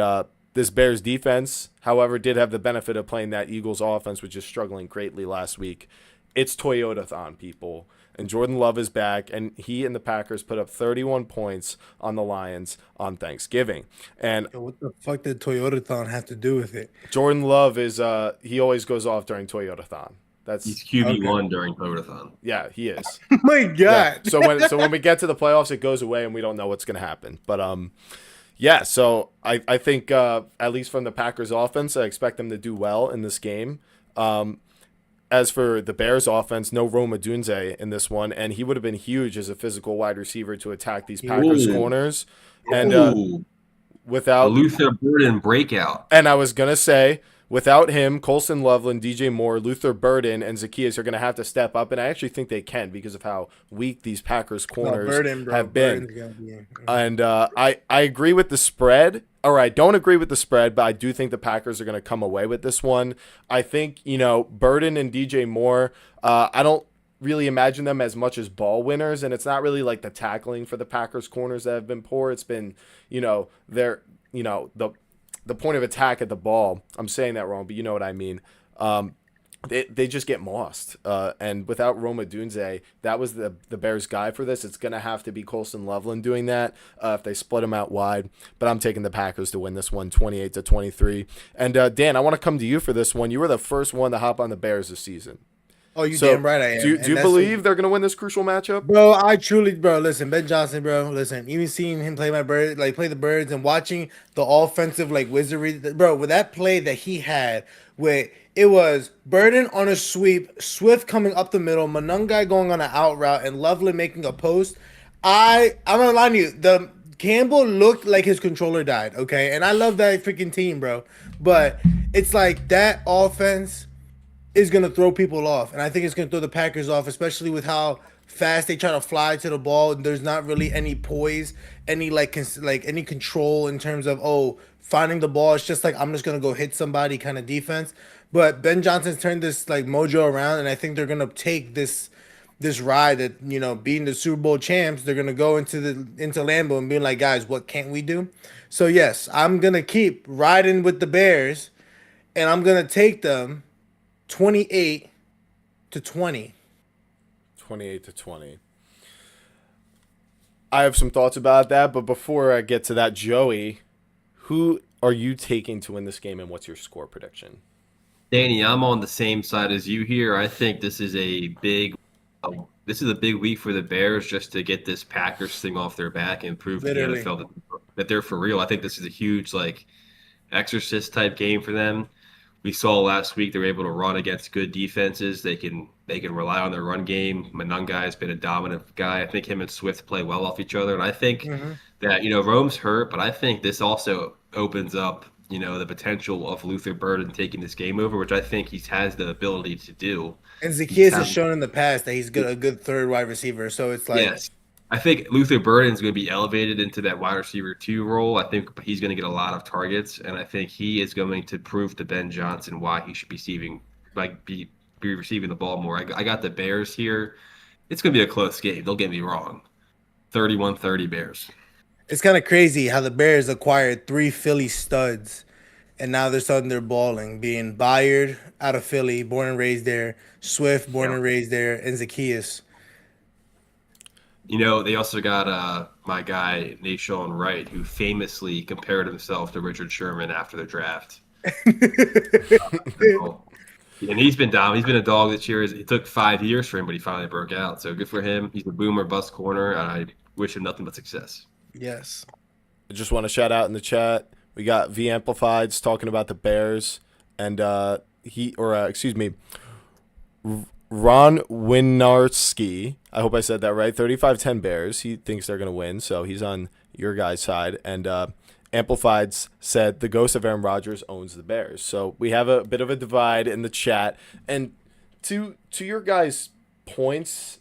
this Bears defense, however, did have the benefit of playing that Eagles offense, which is struggling greatly last week. It's Toyota-thon, people. And Jordan Love is back, and he and the Packers put up 31 points on the Lions on Thanksgiving. And what the fuck did Toyota-thon have to do with it? Jordan Love is he always goes off during Toyota-thon. He's QB1 during Toyota-thon. Yeah, he is. Oh my God. Yeah. So when we get to the playoffs, it goes away, and we don't know what's going to happen. But yeah. So I think at least from the Packers offense, I expect them to do well in this game. As for the Bears offense, no Roma Dunze in this one, and he would have been huge as a physical wide receiver to attack these Packers corners. And without Luther Burden breakout. And I was gonna say, without him, Colston Loveland, DJ Moore, Luther Burden, and Zacchaeus are going to have to step up, and I actually think they can because of how weak these Packers corners have been. And I agree with the spread. Or I don't agree with the spread, but I do think the Packers are going to come away with this one. I think, Burden and DJ Moore, I don't really imagine them as much as ball winners, and it's not really like the tackling for the Packers corners that have been poor. It's been, the point of attack at the ball. I'm saying that wrong, but you know what I mean. They just get mossed. And without Roma Dunze, that was the Bears' guy for this. It's going to have to be Colston Loveland doing that if they split him out wide. But I'm taking the Packers to win this one 28-23. And Dan, I want to come to you for this one. You were the first one to hop on the Bears this season. Oh, damn right I am. Do you believe they're going to win this crucial matchup? Bro, listen, Ben Johnson, bro, listen, even seeing him play play the Birds and watching the offensive, wizardry, bro, with that play that he had, where it was Burden on a sweep, Swift coming up the middle, Monangai going on an out route, and Loveland making a post, I'm gonna lie to you. The Campbell looked like his controller died. Okay, and I love that freaking team, bro. But it's like that offense is gonna throw people off, and I think it's gonna throw the Packers off, especially with how fast they try to fly to the ball. And there's not really any poise, any like any control in terms of finding the ball. It's just like I'm just gonna go hit somebody kind of defense. But Ben Johnson's turned this like mojo around, and I think they're gonna take this ride that being the Super Bowl champs. They're gonna go into Lambeau and being like, guys, what can't we do? So yes, I'm gonna keep riding with the Bears, and I'm gonna take them 28-20. 28-20. I have some thoughts about that, but before I get to that, Joey, who are you taking to win this game, and what's your score prediction? Danny, I'm on the same side as you here. I think this is a big week for the Bears just to get this Packers thing off their back and prove to the NFL that they're for real. I think this is a huge exorcist type game for them. We saw last week they were able to run against good defenses. They can rely on their run game. Manunga has been a dominant guy. I think him and Swift play well off each other. And I think that, Rome's hurt, but I think this also opens up, the potential of Luther Burden taking this game over, which I think he has the ability to do. And Zacchaeus has shown in the past that he's a good third wide receiver. So it's like, yes. I think Luther Burden is going to be elevated into that wide receiver 2 role. I think he's going to get a lot of targets, and I think he is going to prove to Ben Johnson why he should be receiving the ball more. I got the Bears here. It's going to be a close game. Don't get me wrong. 31-30 Bears. It's kind of crazy how the Bears acquired 3 Philly studs, and now they're suddenly they're balling. Being Bayard out of Philly, born and raised there, Swift, born and raised there, and Zacchaeus. They also got my guy, Nashawn Wright, who famously compared himself to Richard Sherman after the draft. And he's been down. He's been a dog this year. It took 5 years for him, but he finally broke out. So good for him. He's a boomer bust corner, and I wish him nothing but success. Yes. I just want to shout out in the chat. We got V Amplifieds talking about the Bears, and Ron Winarski, I hope I said that right, 35-10 Bears. He thinks they're going to win, so he's on your guys' side. And Amplifieds said the ghost of Aaron Rodgers owns the Bears. So we have a bit of a divide in the chat. And to your guys' points,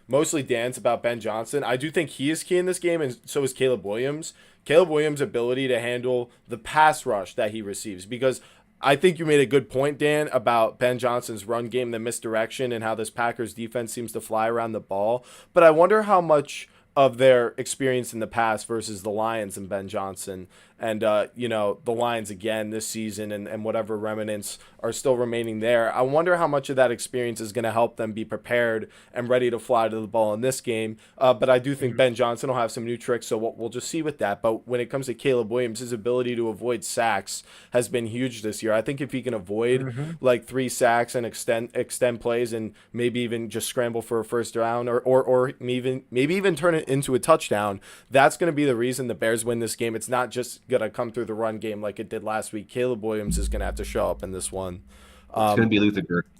mostly Dan's about Ben Johnson, I do think he is key in this game, and so is Caleb Williams. Caleb Williams' ability to handle the pass rush that he receives, because I think you made a good point, Dan, about Ben Johnson's run game, the misdirection, and how this Packers defense seems to fly around the ball. But I wonder how much of their experience in the past versus the Lions and Ben Johnson and, the Lions again this season and whatever remnants are still remaining there. I wonder how much of that experience is going to help them be prepared and ready to fly to the ball in this game. But I do think Ben Johnson will have some new tricks, so we'll just see with that. But when it comes to Caleb Williams, his ability to avoid sacks has been huge this year. I think if he can avoid 3 sacks and extend plays and maybe even just scramble for a first down or maybe even turn it into a touchdown, that's going to be the reason the Bears win this game. It's not just going to come through the run game like it did last week. Caleb Williams is going to have to show up in this one. It's going to be Luther Burden.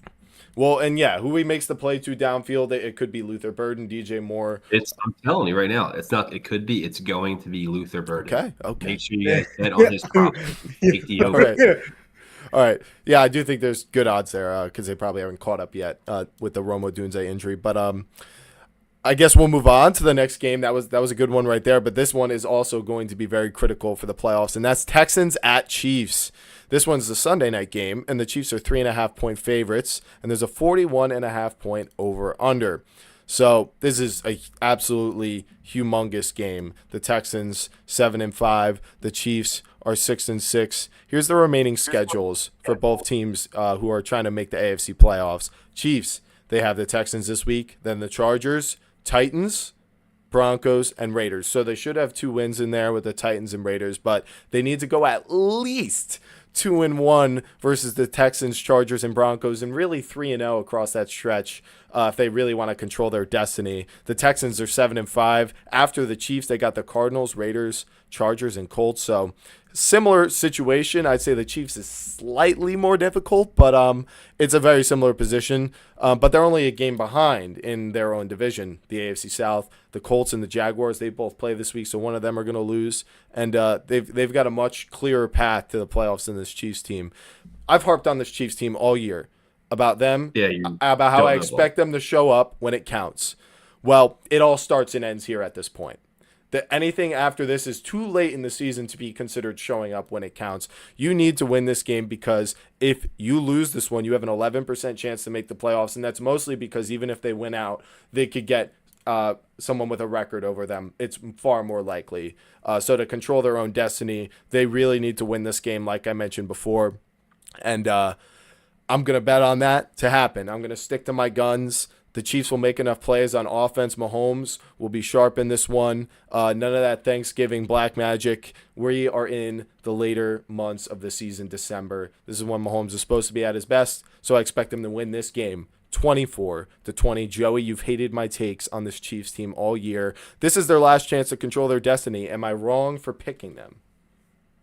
Well, and who he makes the play to downfield, it could be Luther Burden, DJ Moore. I'm telling you right now, it's not. It could be. It's going to be Luther Burden. Okay. Make sure you guys bet on his prop. Take the over. All right. Yeah, I do think there's good odds there because they probably haven't caught up yet with the Romo Dunze injury. But I guess we'll move on to the next game. That was a good one right there. But this one is also going to be very critical for the playoffs, and that's Texans at Chiefs. This one's the Sunday night game, and the Chiefs are 3.5-point favorites, and there's a 41.5-point over/under. So this is a absolutely humongous game. The Texans 7-5, the Chiefs are 6-6. Here's the remaining schedules for both teams who are trying to make the AFC playoffs. Chiefs, they have the Texans this week, then the Chargers, Titans, Broncos, and Raiders. So they should have 2 wins in there with the Titans and Raiders, but they need to go at least 2-1 versus the Texans, Chargers, and Broncos, and really 3-0 across that stretch. If they really want to control their destiny, the Texans are 7-5. After the Chiefs, they got the Cardinals, Raiders, Chargers, and Colts. So similar situation. I'd say the Chiefs is slightly more difficult, but it's a very similar position. But they're only a game behind in their own division, the AFC South. The Colts and the Jaguars, they both play this week, so one of them are going to lose. And they've got a much clearer path to the playoffs than this Chiefs team. I've harped on this Chiefs team all year about them, about how I expect them to show up when it counts. Well, it all starts and ends here at this point. That anything after this is too late in the season to be considered showing up when it counts. You need to win this game because if you lose this one, you have an 11% chance to make the playoffs, and that's mostly because even if they win out, they could get someone with a record over them. It's far more likely. So to control their own destiny, they really need to win this game, like I mentioned before. And I'm going to bet on that to happen. I'm going to stick to my guns. The Chiefs will make enough plays on offense. Mahomes will be sharp in this one. None of that Thanksgiving black magic. We are in the later months of the season, December. This is when Mahomes is supposed to be at his best, so I expect him to win this game 24-20. Joey, you've hated my takes on this Chiefs team all year. This is their last chance to control their destiny. Am I wrong for picking them?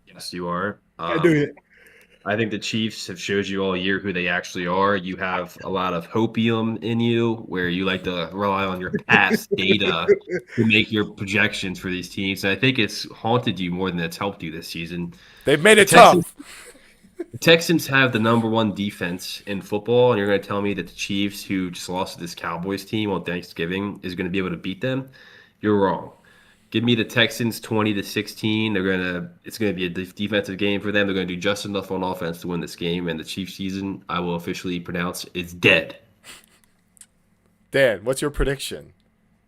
Yes, you are. I do it. I think the Chiefs have showed you all year who they actually are. You have a lot of hopium in you where you like to rely on your past data to make your projections for these teams. And I think it's haunted you more than it's helped you this season. They've made it tough. The Texans have the number one defense in football, and you're going to tell me that the Chiefs, who just lost to this Cowboys team on Thanksgiving, is going to be able to beat them? You're wrong. Give me the Texans 20-16. It's going to be a defensive game for them. They're going to do just enough on offense to win this game, and the Chiefs season, I will officially pronounce, is dead. Dan, what's your prediction?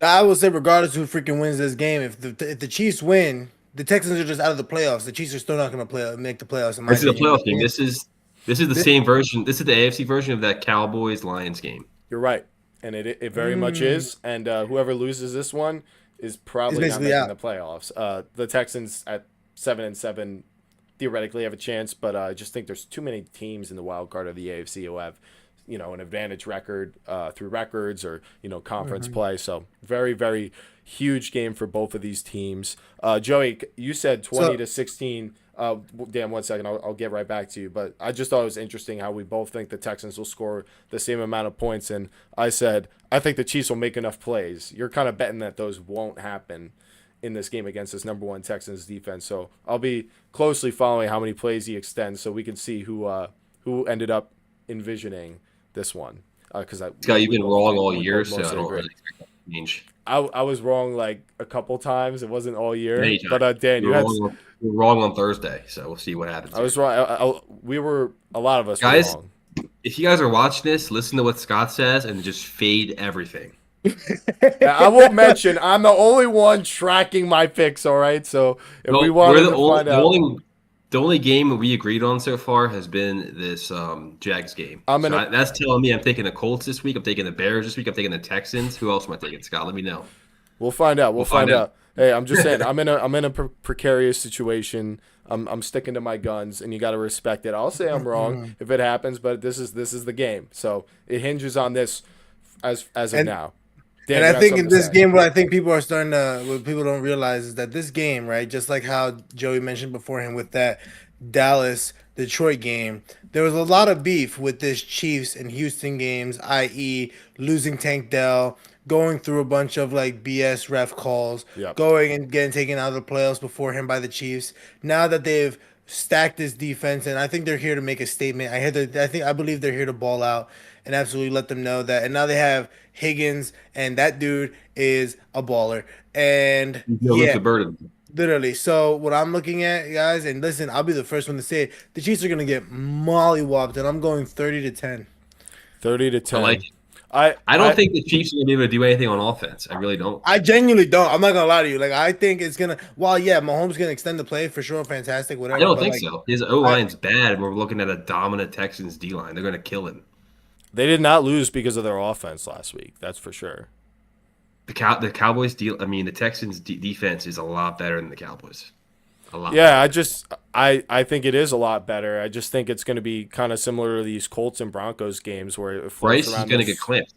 I will say, regardless who freaking wins this game, if the Chiefs win, the Texans are just out of the playoffs. The Chiefs are still not going to make the playoffs. This is a playoff game. This is the same version. This is the AFC version of that Cowboys Lions game. You're right, and it very much is. And whoever loses this one is probably not making the playoffs. The Texans at 7-7 theoretically have a chance, but I just think there's too many teams in the wild card of the AFC who have, an advantage record through records or conference play. So very, very huge game for both of these teams. Joey, you said 20-16. Dan, 1 second. I'll get right back to you. But I just thought it was interesting how we both think the Texans will score the same amount of points. And I said, I think the Chiefs will make enough plays. You're kind of betting that those won't happen in this game against this number one Texans defense. So I'll be closely following how many plays he extends so we can see who ended up envisioning this one. Scott, you've been wrong all year, so I don't really expect that to change. I was wrong like a couple times. It wasn't all year. Anytime. But Dan, you were wrong on Thursday, so we'll see what happens. I was wrong. A lot of us guys, were wrong. If you guys are watching this, listen to what Scott says and just fade everything. I won't mention I'm the only one tracking my picks. All right, so if we want to find out. The only game that we agreed on so far has been this Jags game. That's telling me I'm taking the Colts this week. I'm taking the Bears this week. I'm taking the Texans. Who else am I taking? Scott, let me know. We'll find out. We'll find out. Hey, I'm just saying I'm in a precarious situation. I'm sticking to my guns, and you got to respect it. I'll say I'm wrong if it happens, but this is the game. So it hinges on this as of now. Dan, and I think in this game, what I think people don't realize is that this game, right, just like how Joey mentioned beforehand with that Dallas-Detroit game, there was a lot of beef with this Chiefs and Houston games, i.e. losing Tank Dell, going through a bunch of like BS ref calls, going and getting taken out of the playoffs beforehand by the Chiefs. Now that they've stacked this defense, and I think they're here to make a statement. I believe they're here to ball out and absolutely let them know that. And now they have Higgins, and that dude is a baller. And the burden. Literally. So what I'm looking at, guys, and listen, I'll be the first one to say it. The Chiefs are gonna get mollywopped, and I'm going 30-10. 30-10. I like it. I don't think the Chiefs are going to be able to do anything on offense. I really don't. I genuinely don't. I'm not going to lie to you. Like, I think it's going to – Mahomes going to extend the play for sure. Fantastic, whatever. I don't think so. His O-line's bad, and we're looking at a dominant Texans D-line. They're going to kill him. They did not lose because of their offense last week. That's for sure. The Cowboys – the Texans defense is a lot better than the Cowboys. a lot. Yeah, better. I think it is a lot better. I just think it's going to be kind of similar to these Colts and Broncos games where it floats Bryce is around going to those. get clamped.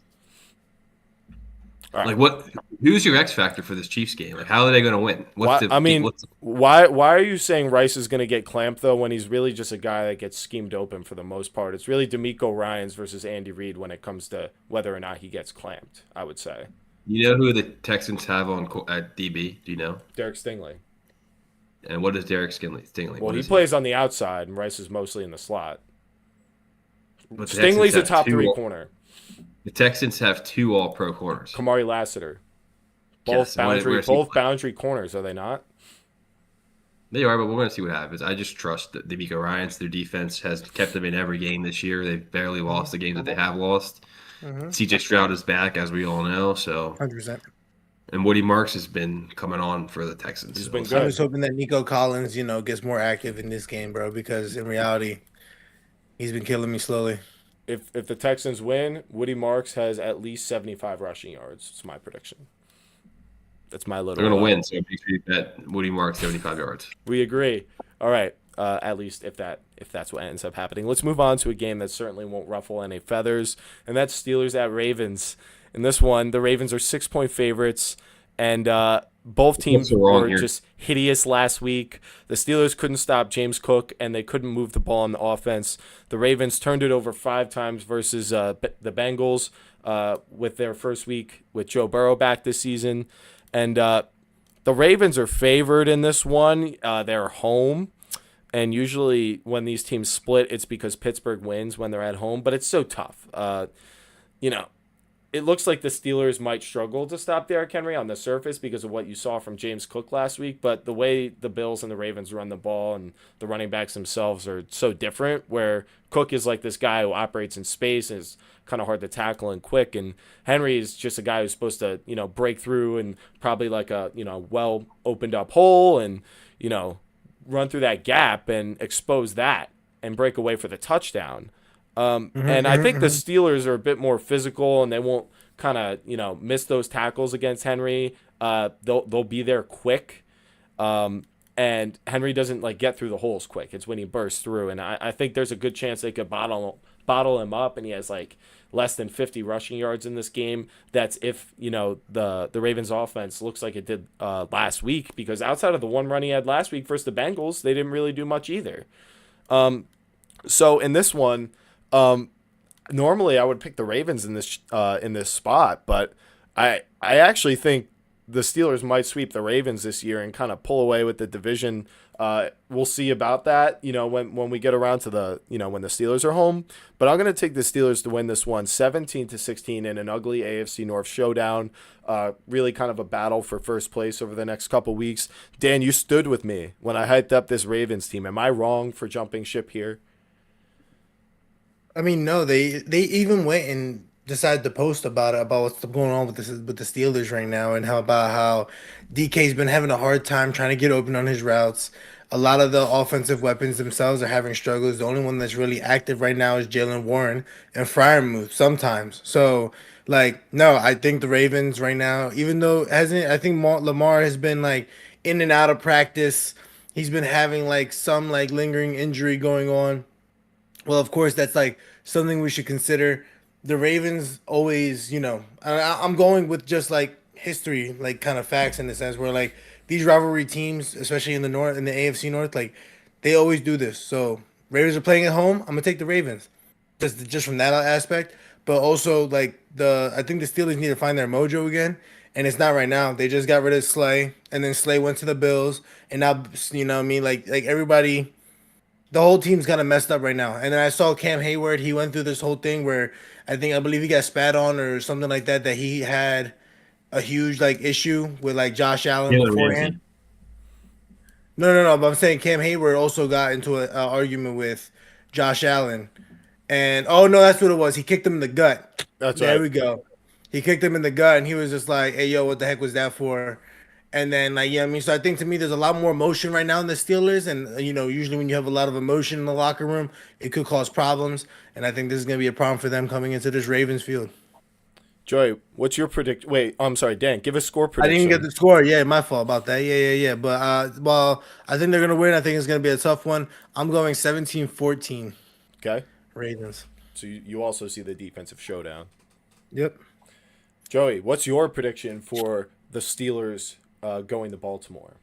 All right. Like what? Who's your X factor for this Chiefs game? Like how are they going to win? Why? I mean, why are you saying Rice is going to get clamped though when he's really just a guy that gets schemed open for the most part? It's really D'Amico Ryans versus Andy Reid when it comes to whether or not he gets clamped. I would say. You know who the Texans have on at DB? Do you know? Derek Stingley. And what is Derek Stingley? Well, he plays on the outside, and Rice is mostly in the slot. But Stingley's a top 3 corner. The Texans have 2 All-Pro corners. Kamari Lassiter. Both boundary corners, are they not? They are, but we're going to see what happens. I just trust that D'Amico Ryans. Their defense has kept them in every game this year. They've barely lost the games that they have lost. CJ Stroud is back, as we all know. So 100%. And Woody Marks has been coming on for the Texans. He's been good. I'm just hoping that Nico Collins, gets more active in this game, bro, because in reality, he's been killing me slowly. If the Texans win, Woody Marks has at least 75 rushing yards. It's my prediction. That's my little. They're going to win, so make sure you bet Woody Marks 75 yards. We agree. All right. At least if that's what ends up happening. Let's move on to a game that certainly won't ruffle any feathers, and that's Steelers at Ravens. In this one, the Ravens are 6-point favorites, and both teams were just hideous last week. The Steelers couldn't stop James Cook, and they couldn't move the ball on the offense. The Ravens turned it over 5 times versus the Bengals with their first week with Joe Burrow back this season. And the Ravens are favored in this one. They're home. And usually when these teams split, it's because Pittsburgh wins when they're at home. But it's so tough. It looks like the Steelers might struggle to stop Derrick Henry on the surface because of what you saw from James Cook last week. But the way the Bills and the Ravens run the ball and the running backs themselves are so different, where Cook is like this guy who operates in space and is kind of hard to tackle and quick. And Henry is just a guy who's supposed to, break through and probably like a, well opened up hole and, run through that gap and expose that and break away for the touchdown. And I think the Steelers are a bit more physical and they won't kind of, miss those tackles against Henry. They'll be there quick. And Henry doesn't get through the holes quick. It's when he bursts through. And I think there's a good chance they could bottle him up, and he has less than 50 rushing yards in this game. That's if, the Ravens offense looks like it did last week, because outside of the one run he had last week versus the Bengals, they didn't really do much either. So in this one, normally I would pick the Ravens in this spot, but I actually think the Steelers might sweep the Ravens this year and kind of pull away with the division. We'll see about that, when we get around to when the Steelers are home. But I'm going to take the Steelers to win this one 17-16 in an ugly AFC North showdown. Really kind of a battle for first place over the next couple weeks. Dan, you stood with me when I hyped up this Ravens team. Am I wrong for jumping ship here? I mean, no, they even went and decided to post about what's going on with the Steelers right now, and how DK's been having a hard time trying to get open on his routes. A lot of the offensive weapons themselves are having struggles. The only one that's really active right now is Jalen Warren and Freiermuth sometimes. So, no, I think the Ravens right now, even though I think Lamar has been in and out of practice. He's been having some lingering injury going on. Well, of course, that's something we should consider. The Ravens always, I'm going with just history, kind of facts in the sense where these rivalry teams, especially in the North, in the AFC North, they always do this. So Ravens are playing at home. I'm gonna take the Ravens, just from that aspect. But also I think the Steelers need to find their mojo again, and it's not right now. They just got rid of Slay, and then Slay went to the Bills, and now everybody. The whole team's kind of messed up right now. And then I saw Cam Hayward. He went through this whole thing where I believe he got spat on or something like that. That he had a huge issue with Josh Allen beforehand. No. But I'm saying Cam Hayward also got into an argument with Josh Allen, and that's what it was. He kicked him in the gut. That's there right. we go. He kicked him in the gut, and he was just like, "Hey, yo, what the heck was that for?" And then, so I think to me, there's a lot more emotion right now in the Steelers. And, usually when you have a lot of emotion in the locker room, it could cause problems. And I think this is going to be a problem for them coming into this Ravens field. Joey, what's your predict? Wait, I'm sorry, Dan. Give a score I prediction. didn't get the score. Yeah, my fault about that. Yeah. But well, I think they're gonna win. I think it's gonna be a tough one. I'm going 17-14 Okay. Ravens. So you also see the defensive showdown. Yep. Joey, what's your prediction for the Steelers going to Baltimore?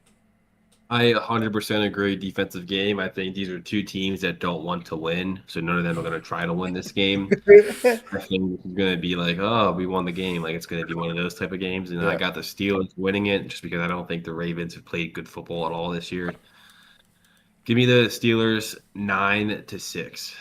I 100% agree. Defensive game. I think these are two teams that don't want to win, so none of them are going to try to win this game. I think this is going to be like, oh, we won the game. Like it's going to be one of those type of games. And I got the Steelers winning it just because I don't think the Ravens have played good football at all this year. Give me the Steelers 9-6.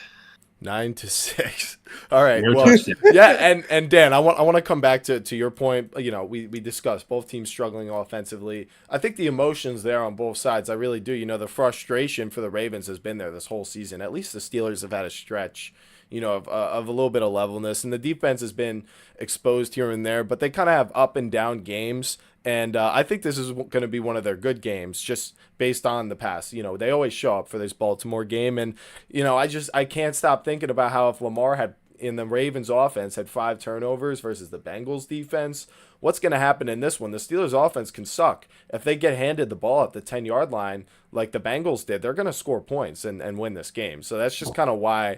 9-6. All right. No Well, touchdown. yeah, and Dan, I want to come back to your point. You know, we discussed both teams struggling offensively. I think the emotions there on both sides. I really do. You know, the frustration for the Ravens has been there this whole season. At least the Steelers have had a stretch, you know, of a little bit of levelness, and the defense has been exposed here and there. But they kind of have up and down games. And I think this is going to be one of their good games, just based on the past. You know, they always show up for this Baltimore game, and you know, I can't stop thinking about how if Lamar had in the Ravens offense had 5 turnovers versus the Bengals defense, what's going to happen in this one? The Steelers offense can suck. If they get handed the ball at the 10-yard line like the Bengals did, they're going to score points and win this game. So that's just kind of why,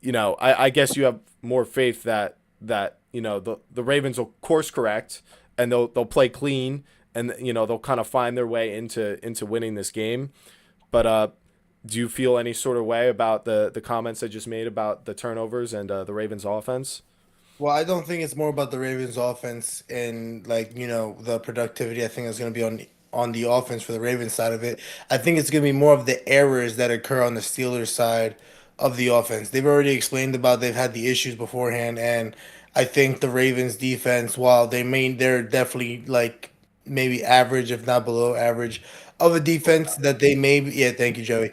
you know, I guess you have more faith that you know the Ravens will course correct. And they'll play clean, and you know they'll kind of find their way into winning this game. But do you feel any sort of way about the comments I just made about the turnovers and the Ravens offense? Well, I don't think it's more about the Ravens offense and like, you know, the productivity. I think it's going to be on the offense for the Ravens side of it. I think it's going to be more of the errors that occur on the Steelers side of the offense. They've already explained about they've had the issues beforehand, and I think the Ravens defense, while they're definitely like maybe average, if not below average, of a defense that they may be, yeah, thank you, Joey.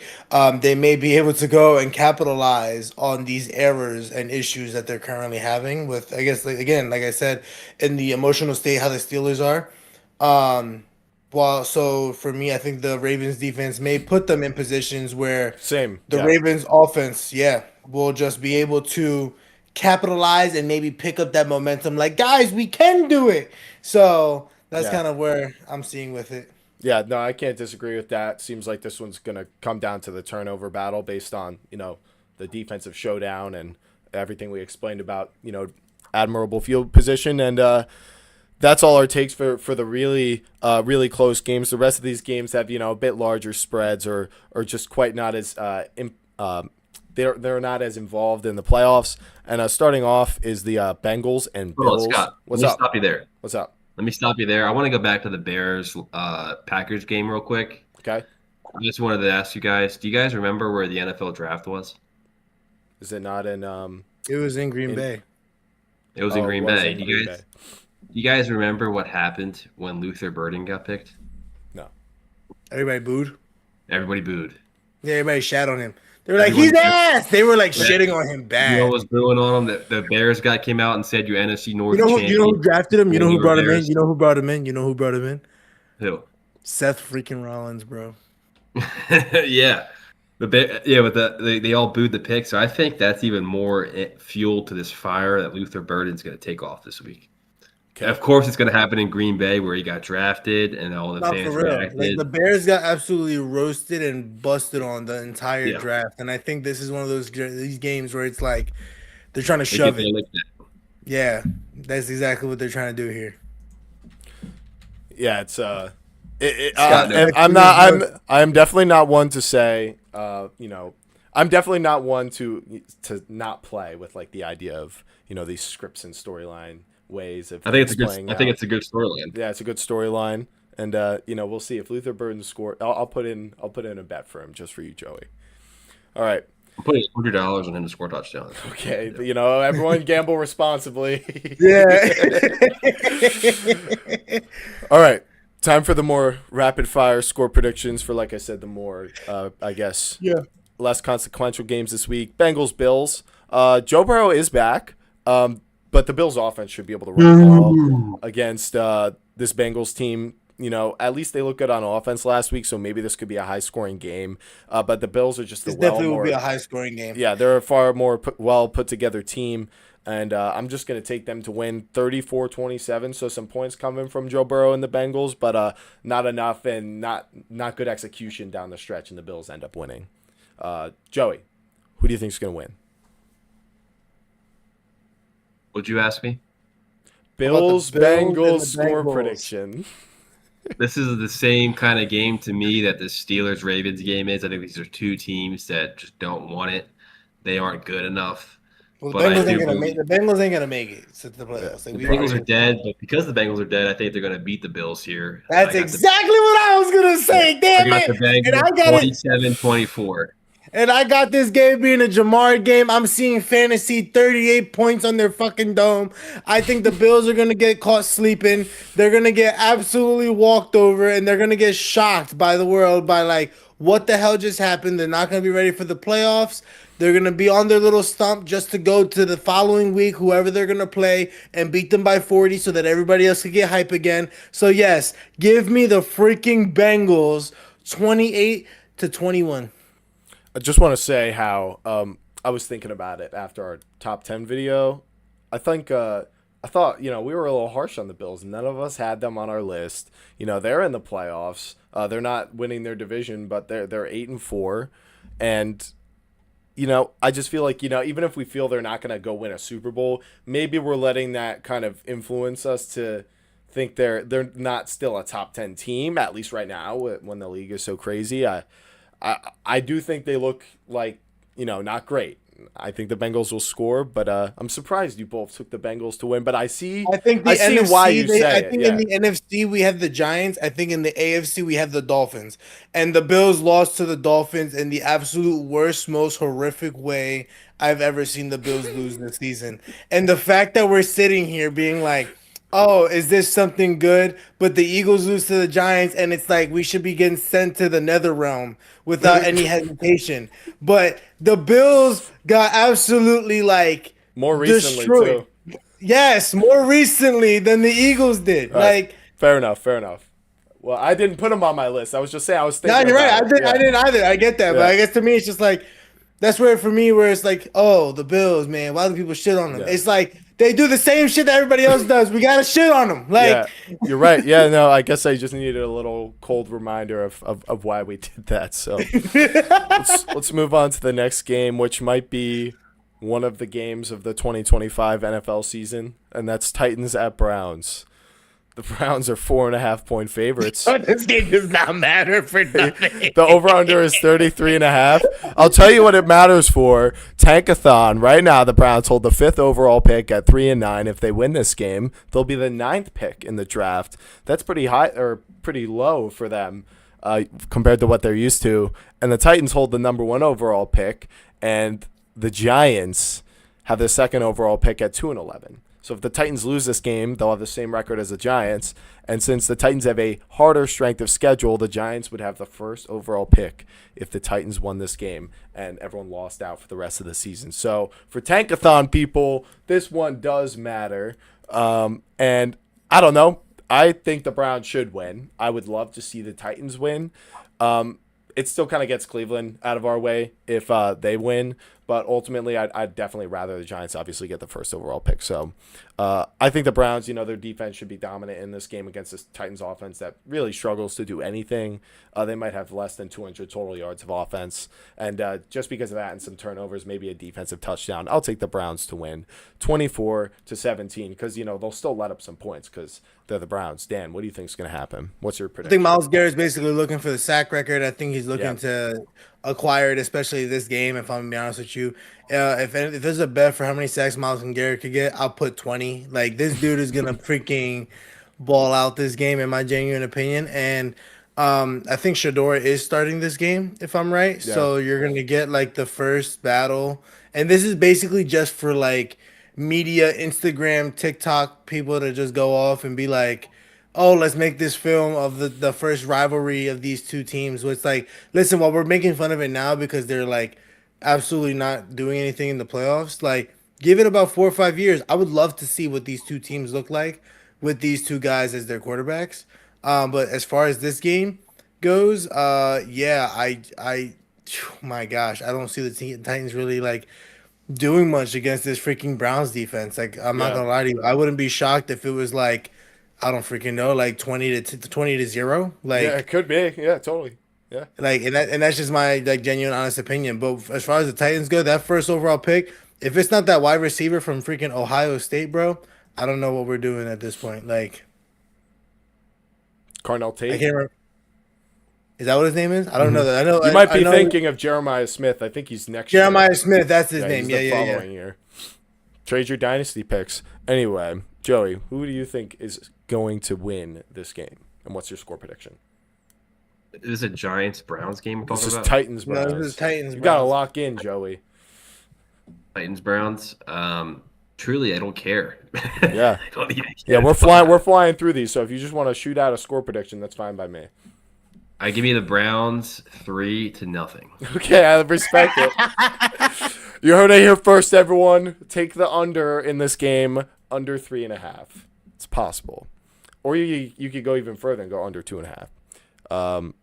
They may be able to go and capitalize on these errors and issues that they're currently having with, I guess, like, again, like I said, in the emotional state how the Steelers are. So for me, I think the Ravens defense may put them in positions where the Ravens offense, will just be able to capitalize and maybe pick up that momentum. Like, guys, we can do it. So that's kind of where I'm seeing with it. Yeah, no, I can't disagree with that. Seems like this one's going to come down to the turnover battle based on, you know, the defensive showdown and everything we explained about, you know, admirable field position. And that's all our takes for the really close games. The rest of these games have, you know, a bit larger spreads or just quite not as they're not as involved in the playoffs. And starting off is the Bengals and Bills. Scott, What's let me up? Stop you there. What's up? Let me stop you there. I want to go back to the Bears Packers game real quick. Okay. I just wanted to ask you guys, do you guys remember where the NFL draft was? Is it not in It was in Green Bay. It was in Green Bay. Do you guys remember what happened when Luther Burden got picked? No. Everybody booed? Everybody booed. Yeah, everybody shat on him. They were like, he's ass. They were like shitting on him bad. You know what was booing on him? The Bears guy came out and said, "You NFC North." You know who drafted him? You know who brought him in? You know who brought him in? You know who brought him in? Who? Seth freaking Rollins, bro. Yeah. But they all booed the pick. So I think that's even more fuel to this fire that Luther Burden's going to take off this week. Okay. Of course, it's going to happen in Green Bay where he got drafted and all the fans reacted. Like, the Bears got absolutely roasted and busted on the entire draft, and I think this is one of these games where it's like they're trying to shove it. Yeah, that's exactly what they're trying to do here. Yeah, it's I'm definitely not one to say, you know, I'm definitely not one to not play with like the idea of, you know, these scripts and storyline ways of I think it's a good storyline. Yeah, it's a good storyline, and you know, we'll see if Luther Burden score. I'll put in a bet for him just for you, Joey. All right, I'm putting $100 on him to score touchdowns. Okay, but, you know, everyone gamble responsibly. Yeah. All right, time for the more rapid fire score predictions for, like I said, the more I guess less consequential games this week. Bengals Bills. Joe Burrow is back. But the Bills' offense should be able to run the ball against this Bengals team. at least they look good on offense last week, so maybe this could be a high-scoring game. But the Bills are just this definitely will be a high-scoring game. Yeah, they're a far more well put together team, and I'm just going to take them to win 34-27. So some points coming from Joe Burrow and the Bengals, but not enough and not good execution down the stretch, and the Bills end up winning. Joey, who do you think is going to win? Would you ask me? Bills Bengals score prediction. This is the same kind of game to me that the Steelers-Ravens game is. I think these are two teams that just don't want it. They aren't good enough. Well, the Bengals ain't gonna make it to the playoffs. The Bengals are dead, but because the Bengals are dead, I think they're gonna beat the Bills here. That's exactly what I was gonna say. Damn it! And I got 27-24. And I got this game being a Jamar game. I'm seeing fantasy 38 points on their fucking dome. I think the Bills are going to get caught sleeping. They're going to get absolutely walked over, and they're going to get shocked by the world by, like, what the hell just happened? They're not going to be ready for the playoffs. They're going to be on their little stump just to go to the following week, whoever they're going to play, and beat them by 40 so that everybody else can get hype again. So, yes, give me the freaking Bengals 28-21. I just want to say how I was thinking about it after our top 10 video. I thought, we were a little harsh on the Bills. None of us had them on our list. They're in the playoffs. They're not winning their division, but they're 8-4. And, I just feel like, even if we feel they're not going to go win a Super Bowl, maybe we're letting that kind of influence us to think they're not still a top 10 team, at least right now when the league is so crazy. I do think they look like, not great. I think the Bengals will score, but I'm surprised you both took the Bengals to win. But I see why you say it. I think in the NFC we have the Giants. I think in the AFC we have the Dolphins. And the Bills lost to the Dolphins in the absolute worst, most horrific way I've ever seen the Bills lose this season. And the fact that we're sitting here being like, oh, is this something good? But the Eagles lose to the Giants, and it's like we should be getting sent to the nether realm without any hesitation. But the Bills got absolutely more recently destroyed. Too. Yes, more recently than the Eagles did. Right. Fair enough. Well, I didn't put them on my list. I was just saying I was thinking. No, you're right. I didn't either. I get that, but I guess to me it's just like that's where for me where it's like, oh, the Bills, man. Why do people shit on them? Yeah. It's like they do the same shit that everybody else does. We gotta shit on them. You're right. Yeah, no, I guess I just needed a little cold reminder of why we did that. So let's move on to the next game, which might be one of the games of the 2025 NFL season, and that's Titans at Browns. The Browns are 4.5-point favorites. This game does not matter for nothing. The over-under is 33.5. I'll tell you what it matters for. Tankathon. Right now, the Browns hold the 5th overall pick at 3-9. If they win this game, they'll be the 9th pick in the draft. That's pretty high or pretty low for them compared to what they're used to. And the Titans hold the number 1 overall pick, and the Giants have the 2nd overall pick at 2-11. So if the Titans lose this game, they'll have the same record as the Giants. And since the Titans have a harder strength of schedule, the Giants would have the 1st overall pick if the Titans won this game and everyone lost out for the rest of the season. So for Tankathon people, this one does matter. And I don't know. I think the Browns should win. I would love to see the Titans win. It still kind of gets Cleveland out of our way if they win. But ultimately, I'd definitely rather the Giants obviously get the 1st overall pick. So I think the Browns, their defense should be dominant in this game against this Titans offense that really struggles to do anything. They might have less than 200 total yards of offense. And just because of that and some turnovers, maybe a defensive touchdown, I'll take the Browns to win 24-17 because, they'll still let up some points because they're the Browns. Dan, what do you think is going to happen? What's your prediction? I think Myles Garrett's basically looking for the sack record. I think he's looking to acquire it, especially this game, if I'm going to be honest with you. If there's a bet for how many sacks Myles Garrett could get, I'll put 20. Like, this dude is going to freaking ball out this game, in my genuine opinion. And I think Shador is starting this game, if I'm right. Yeah. So you're going to get, the first battle. And this is basically just for, media, Instagram, TikTok people to just go off and be like, oh, let's make this film of the first rivalry of these two teams. So it's listen, while we're making fun of it now because they're absolutely not doing anything in the playoffs, give it about 4 or 5 years. I would love to see what these two teams look like with these two guys as their quarterbacks. But as far as this game goes, yeah, my gosh, I don't see the Titans really like doing much against this freaking Browns defense. Like, I'm not Yeah. gonna lie to you, I wouldn't be shocked if it was like, I don't freaking know, like 20-0. Yeah, it could be. Yeah, totally. Yeah. And that's just my like genuine honest opinion. But as far as the Titans go, that first overall pick, if it's not that wide receiver from freaking Ohio State, bro, I don't know what we're doing at this point. Like, Carnell I Tate. can't remember. Is that what his name is? I don't know that. I know You might I be know thinking of Jeremiah Smith. I think he's next year. Jeremiah Smith. That's his name. He's Yeah, the yeah, yeah. following year. Trade your dynasty picks. Anyway, Joey, who do you think is going to win this game? And what's your score prediction? Is it Giants Browns game we're This talking is about? Titans No, Browns. this is Titans. You gotta Browns. lock in, Joey. Titans Browns. Truly, I don't care. Yeah. I don't even care. Yeah, we're flying through these, so if you just want to shoot out a score prediction, that's fine by me. I give you the Browns 3-0. Okay, I respect it. You heard it here first, everyone. Take the under in this game, under 3.5. It's possible. Or you could go even further and go under 2.5.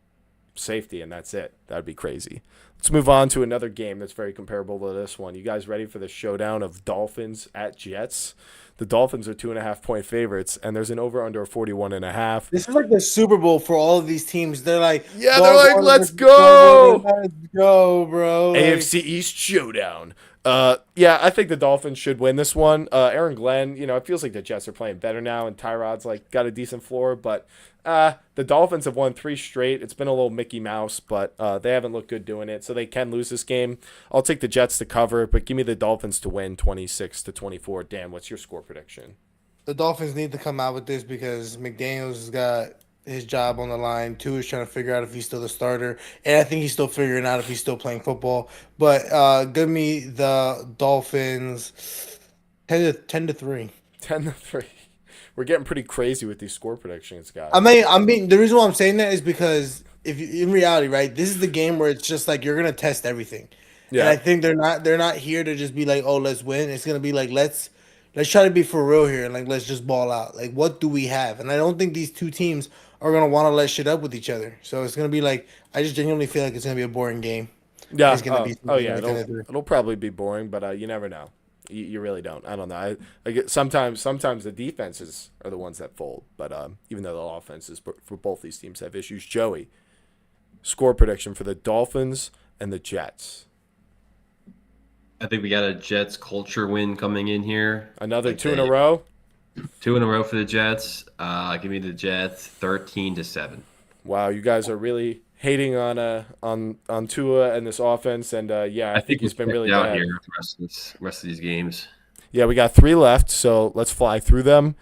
Safety, and that's it. That'd be crazy. Let's move on to another game that's very comparable to this one. You guys ready for the showdown of Dolphins at Jets? The Dolphins are 2.5-point favorites, and there's an over-under of 41.5. This is like the Super Bowl for all of these teams. They're like, Yeah, they're like, let's go. Let's go, bro. AFC East showdown. Yeah, I think the Dolphins should win this one. Aaron Glenn, it feels like the Jets are playing better now, and Tyrod's like got a decent floor, but the Dolphins have won 3 straight. It's been a little Mickey Mouse, but they haven't looked good doing it, so they can lose this game. I'll take the Jets to cover, but give me the Dolphins to win 26-24. Dan, what's your score prediction? The Dolphins need to come out with this because McDaniels has got his job on the line. Tua is trying to figure out if he's still the starter, and I think he's still figuring out if he's still playing football. But give me the Dolphins 10-3. 10-3. We're getting pretty crazy with these score predictions, guys. I mean, the reason why I'm saying that is because if you, in reality, right, this is the game where it's just like you're gonna test everything. Yeah. And I think they're not here to just be like, oh, let's win. It's gonna be like let's try to be for real here and like let's just ball out. Like, what do we have? And I don't think these two teams are gonna want to let shit up with each other. So it's gonna be like I just genuinely feel like it's gonna be a boring game. Yeah. It's gonna be yeah. It'll probably be boring, but you never know. You really don't. I don't know. I get sometimes the defenses are the ones that fold, but even though the offenses for both these teams have issues. Joey, score prediction for the Dolphins and the Jets. I think we got a Jets culture win coming in here. Another 2 in a row. 2 in a row for the Jets. Give me the Jets 13-7. Wow, you guys are really hating on Tua and this offense, and yeah, I think he's been really out bad. here the rest of these games. Yeah, we got 3 left, so let's fly through them.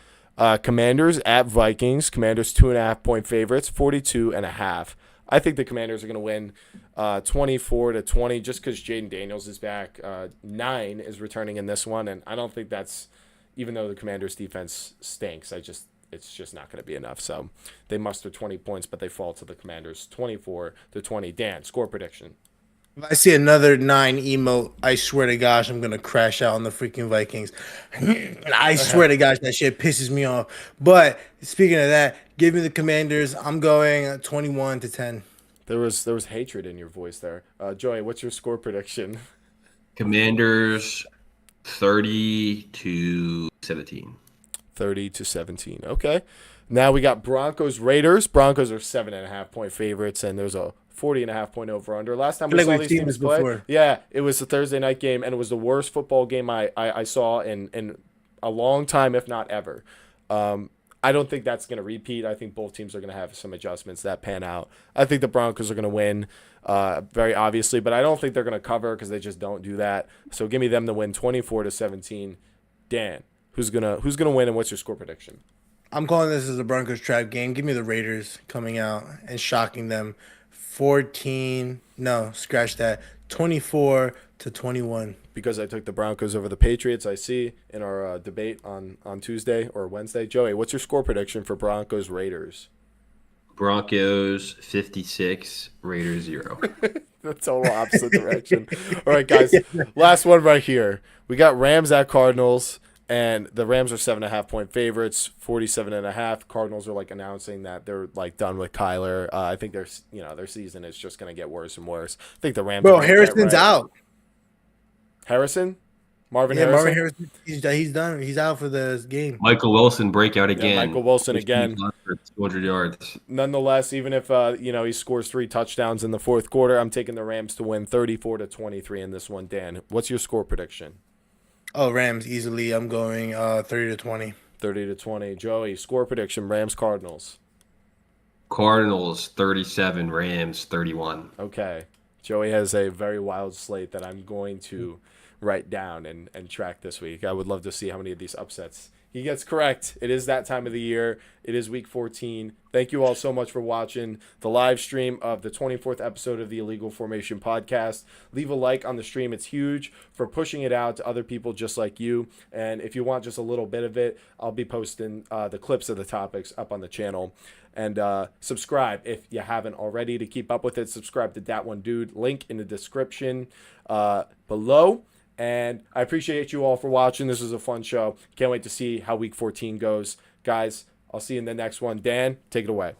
Commanders at Vikings. Commanders 2.5-point favorites, 42.5. I think the Commanders are going to win 24-20 just because Jaden Daniels is back. 9 is returning in this one, and I don't think that's, even though the Commanders' defense stinks, it's just not going to be enough. So they muster 20 points, but they fall to the Commanders 24-20. Dan, score prediction. If I see another 9 emote, I swear to gosh, I'm gonna crash out on the freaking Vikings. I swear to gosh, that shit pisses me off. But speaking of that, give me the Commanders. I'm going 21-10. There was hatred in your voice there. Joey, what's your score prediction? Commanders 30-17. 30-17. Okay. Now we got Broncos Raiders. Broncos are 7.5-point favorites, and there's a 40.5-point over under. Last time we saw these teams play, yeah, it was a Thursday night game, and it was the worst football game I saw in a long time, if not ever. I don't think that's going to repeat. I think both teams are going to have some adjustments that pan out. I think the Broncos are going to win, very obviously, but I don't think they're going to cover because they just don't do that. So give me them to win 24-17. Dan, who's gonna win, and what's your score prediction? I'm calling this as a Broncos trap game. Give me the Raiders coming out and shocking them. 24-21. Because I took the Broncos over the Patriots, I see in our debate on Tuesday or Wednesday. Joey, what's your score prediction for Broncos Raiders? Broncos 56, Raiders 0. The total opposite direction. All right, guys, last one right here. We got Rams at Cardinals. And the Rams are 7.5-point favorites, 47.5. Cardinals are like announcing that they're like done with Kyler. I think their season is just going to get worse and worse. I think the Rams. Bro, Harrison's out. Harrison? Marvin Harrison? Marvin Harrison, he's done. He's out for the game. Michael Wilson breakout again. Yeah, Michael Wilson again. For 200 yards. Nonetheless, even if he scores 3 touchdowns in the fourth quarter, I'm taking the Rams to win 34-23 in this one. Dan, what's your score prediction? Oh, Rams easily. I'm going 30-20. 30-20. Joey, score prediction: Rams Cardinals. Cardinals 37, Rams 31. Okay. Joey has a very wild slate that I'm going to write down and track this week. I would love to see how many of these upsets he gets correct. It is that time of the year. It is week 14. Thank you all so much for watching the live stream of the 24th episode of the Illegal Formation podcast. Leave a like on the stream. It's huge for pushing it out to other people just like you. And if you want just a little bit of it, I'll be posting the clips of the topics up on the channel. And subscribe if you haven't already to keep up with it. Subscribe to Dat One Dude. Link in the description below. And I appreciate you all for watching. This was a fun show. Can't wait to see how week 14 goes. Guys, I'll see you in the next one. Dan, take it away.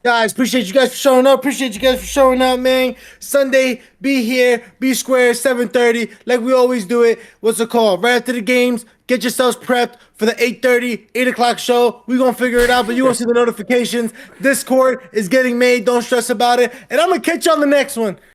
Guys, appreciate you guys for showing up. Appreciate you guys for showing up, man. Sunday, be here, be square, 7:30, like we always do it. What's it called? Right after the games, get yourselves prepped for the 8:30, 8 o'clock show. We're going to figure it out, but you're going to see the notifications. Discord is getting made. Don't stress about it. And I'm going to catch you on the next one.